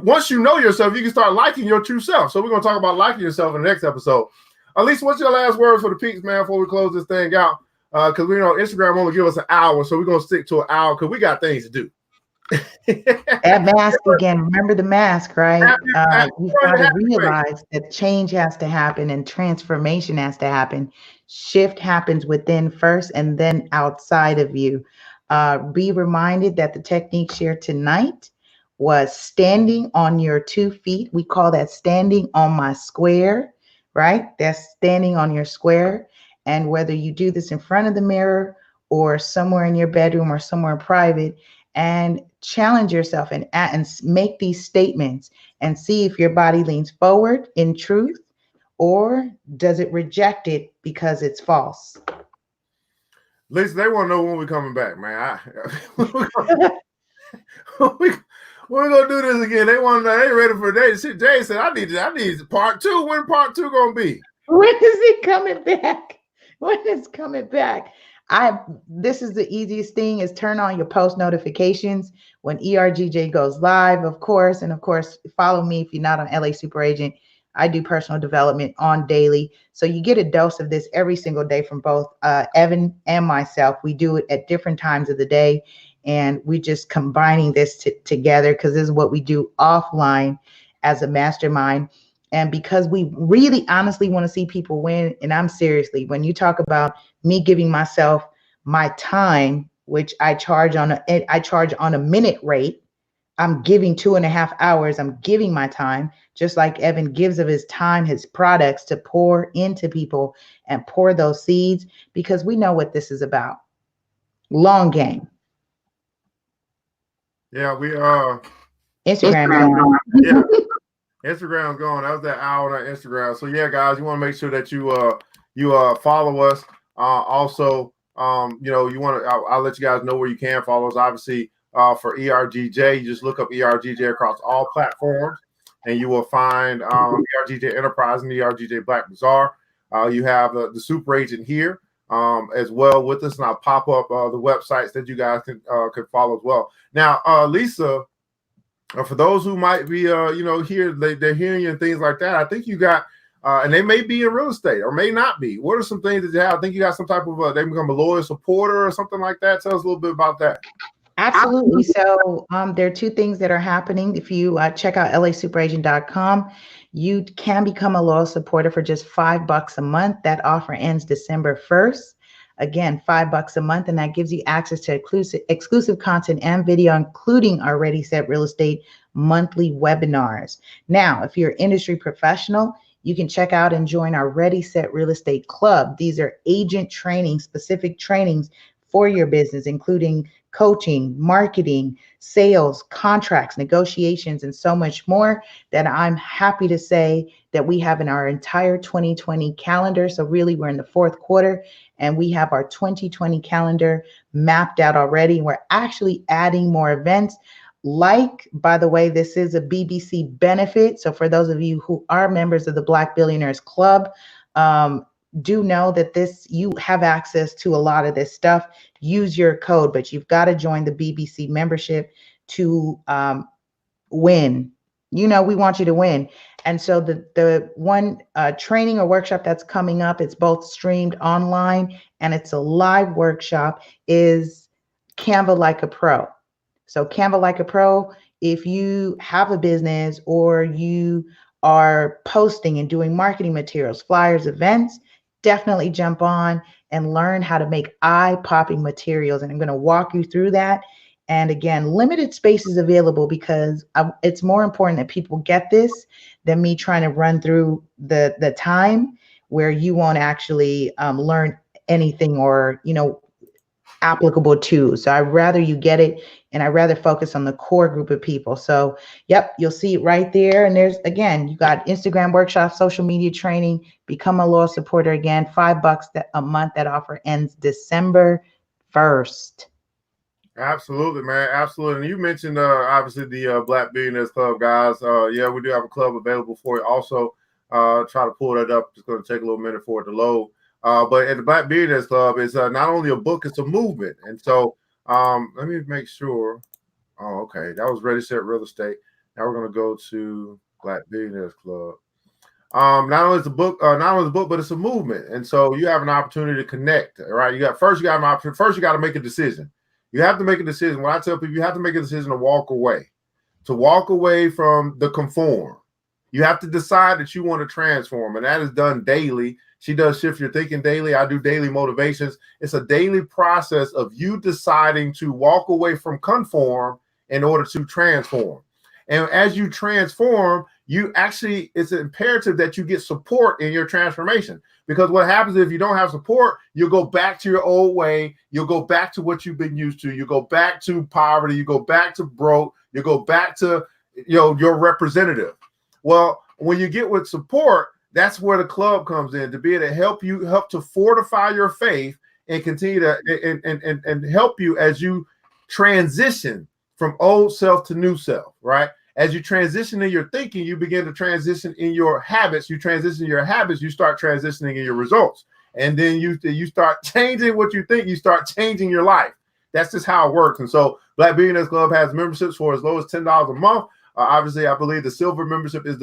once you know yourself, you can start liking your true self. So we're going to talk about liking yourself in the next episode. Elise, what's your last words for the peeps, man, before we close this thing out? Because we know Instagram only give us an hour, so we're going to stick to an hour because we got things to do. That mask again. Remember the mask, right? You've got to realize that change has to happen and transformation has to happen. Shift happens within first and then outside of you. Be reminded that the technique shared tonight was standing on your 2 feet. We call that standing on my square, right? That's standing on your square. And whether you do this in front of the mirror or somewhere in your bedroom or somewhere in private, and challenge yourself and make these statements and see if your body leans forward in truth, or does it reject it because it's false? Lisa, they want to know when we're coming back, man. We're gonna do this again. They want to know. They ready for it. Jay said, "I need part 2. When part 2 gonna be? When is it coming back? When is coming back?" This is the easiest thing, is turn on your post notifications when ERGJ goes live, of course. And of course, follow me if you're not on LA Super Agent. I do personal development on daily. So you get a dose of this every single day from both Evan and myself. We do it at different times of the day, and we just combining this together because this is what we do offline as a mastermind. And because we really honestly want to see people win, and I'm seriously, when you talk about me giving myself my time, which I charge on a minute rate, I'm giving 2.5 hours. I'm giving my time, just like Evan gives of his time, his products to pour into people and pour those seeds, because we know what this is about. Long game. Yeah, we Instagram's gone. Yeah, Instagram's gone. That was that hour on Instagram. So yeah, guys, you want to make sure that you follow us. Also, you want to. I'll let you guys know where you can follow us. Obviously, for ERGJ, you just look up ERGJ across all platforms, and you will find ERGJ Enterprise and ERGJ Black Bazaar. You have the super agent here as well with us, and I'll pop up the websites that you guys can follow as well. Now, Lisa. For those who might be, here, they're hearing you and things like that, I think you got, and they may be in real estate or may not be. What are some things that you have? I think you got some type of, they become a loyal supporter or something like that. Tell us a little bit about that. Absolutely. So there are two things that are happening. If you check out lasuperaagent.com, you can become a loyal supporter for just $5 a month. That offer ends December 1st. Again, $5 a month, and that gives you access to exclusive content and video, including our Ready Set Real Estate monthly webinars. Now, if you're an industry professional, you can check out and join our Ready Set Real Estate Club. These are agent training, specific trainings for your business, including coaching, marketing, sales, contracts, negotiations, and so much more that I'm happy to say that we have in our entire 2020 calendar. So really, we're in the fourth quarter and we have our 2020 calendar mapped out already. We're actually adding more events. Like, by the way, this is a BBC benefit. So for those of you who are members of the Black Billionaires Club, do know that you have access to a lot of this stuff. Use your code, but you've got to join the BBC membership to win. We want you to win. And so the one training or workshop that's coming up, it's both streamed online and it's a live workshop, is Canva Like a Pro. So Canva Like a Pro, if you have a business or you are posting and doing marketing materials, flyers, events, definitely jump on and learn how to make eye-popping materials. And I'm going to walk you through that. And again, limited spaces available because it's more important that people get this than me trying to run through the time where you won't actually learn anything or, applicable to. So I'd rather you get it, and I'd rather focus on the core group of people. So yep, you'll see it right there. And there's, again, you got Instagram workshops, social media training, become a loyal supporter. Again, $5 a month. That offer ends December 1st. Absolutely, man. Absolutely. And you mentioned obviously the Black Billionaires Club, guys. Yeah, we do have a club available for you. Also, try to pull that up. It's going to take a little minute for it to load. But at the Black Billionaires Club, it's not only a book, it's a movement. And so let me make sure. Oh, okay. That was Ready, Set, Real Estate. Now we're going to go to Black Billionaires Club. Not only is the book, but it's a movement. And so you have an opportunity to connect, right? You got an option. First, you got to make a decision. You have to make a decision. When I tell people, you have to make a decision to walk away from the conform. You have to decide that you want to transform, and that is done daily. She does Shift Your Thinking daily. I do daily motivations. It's a daily process of you deciding to walk away from conform in order to transform. And as you transform, it's imperative that you get support in your transformation. Because what happens if you don't have support, you'll go back to your old way. You'll go back to what you've been used to. You go back to poverty. You go back to broke. You go back to your representative. Well, when you get with support, that's where the club comes in, to be able to help to fortify your faith and continue to and help you as you transition from old self to new self, right? As you transition in your thinking, you begin to transition in your habits. You transition in your habits, you start transitioning in your results. And then you start changing what you think, you start changing your life. That's just how it works. And so Black Billionaires Club has memberships for as low as $10 a month. Obviously, I believe the silver membership is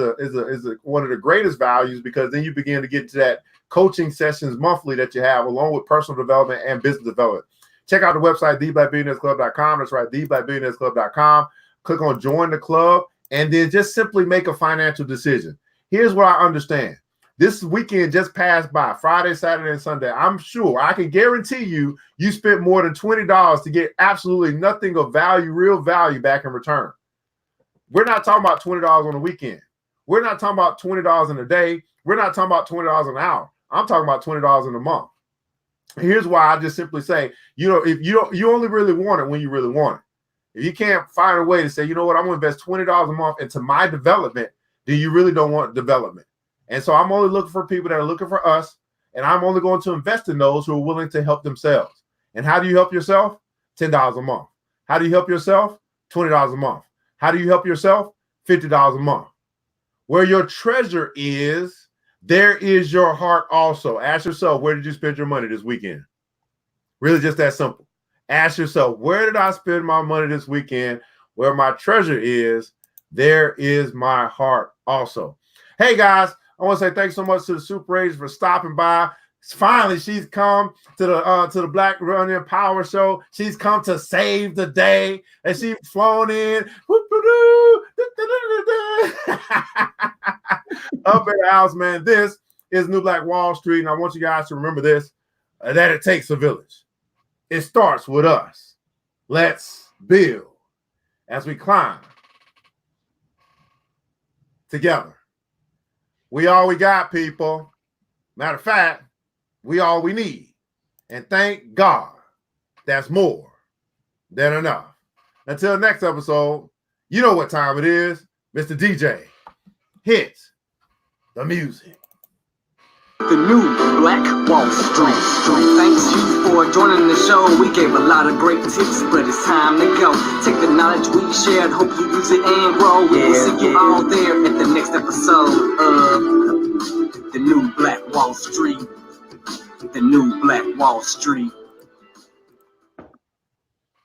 one of the greatest values, because then you begin to get to that coaching sessions monthly that you have, along with personal development and business development. Check out the website, theblackbillionairesclub.com. That's right, theblackbillionairesclub.com. Click on join the club, and then just simply make a financial decision. Here's what I understand. This weekend just passed by, Friday, Saturday, and Sunday. I'm sure, I can guarantee you, you spent more than $20 to get absolutely nothing of value, real value back in return. We're not talking about $20 on the weekend. We're not talking about $20 in a day. We're not talking about $20 an hour. I'm talking about $20 in a month. Here's why I just simply say, if you only really want it when you really want it. If you can't find a way to say, you know what, I'm going to invest $20 a month into my development, then you really don't want development. And so I'm only looking for people that are looking for us, and I'm only going to invest in those who are willing to help themselves. And how do you help yourself? $10 a month. How do you help yourself? $20 a month. How do you help yourself? $50 a month. Where your treasure is, there is your heart also. Ask yourself, where did you spend your money this weekend? Really just that simple. Ask yourself, where did I spend my money this weekend? Where my treasure is, there is my heart also. Hey guys, I want to say thanks so much to the Super Agents for stopping by. Finally, she's come to the Black Running Power Show. She's come to save the day, and she's flown in up in the house, man. This is New Black Wall Street, and I want you guys to remember this: that it takes a village. It starts with us. Let's build as we climb together. We all we got, people. Matter of fact, we all we need. And thank God, that's more than enough. Until next episode, you know what time it is. Mr. DJ, hit the music. The new Black Wall Street. Thanks you for joining the show. We gave a lot of great tips, but it's time to go. Take the knowledge we shared, hope you use it and grow. We'll see you all there at the next episode of the new Black Wall Street. The new Black Wall Street.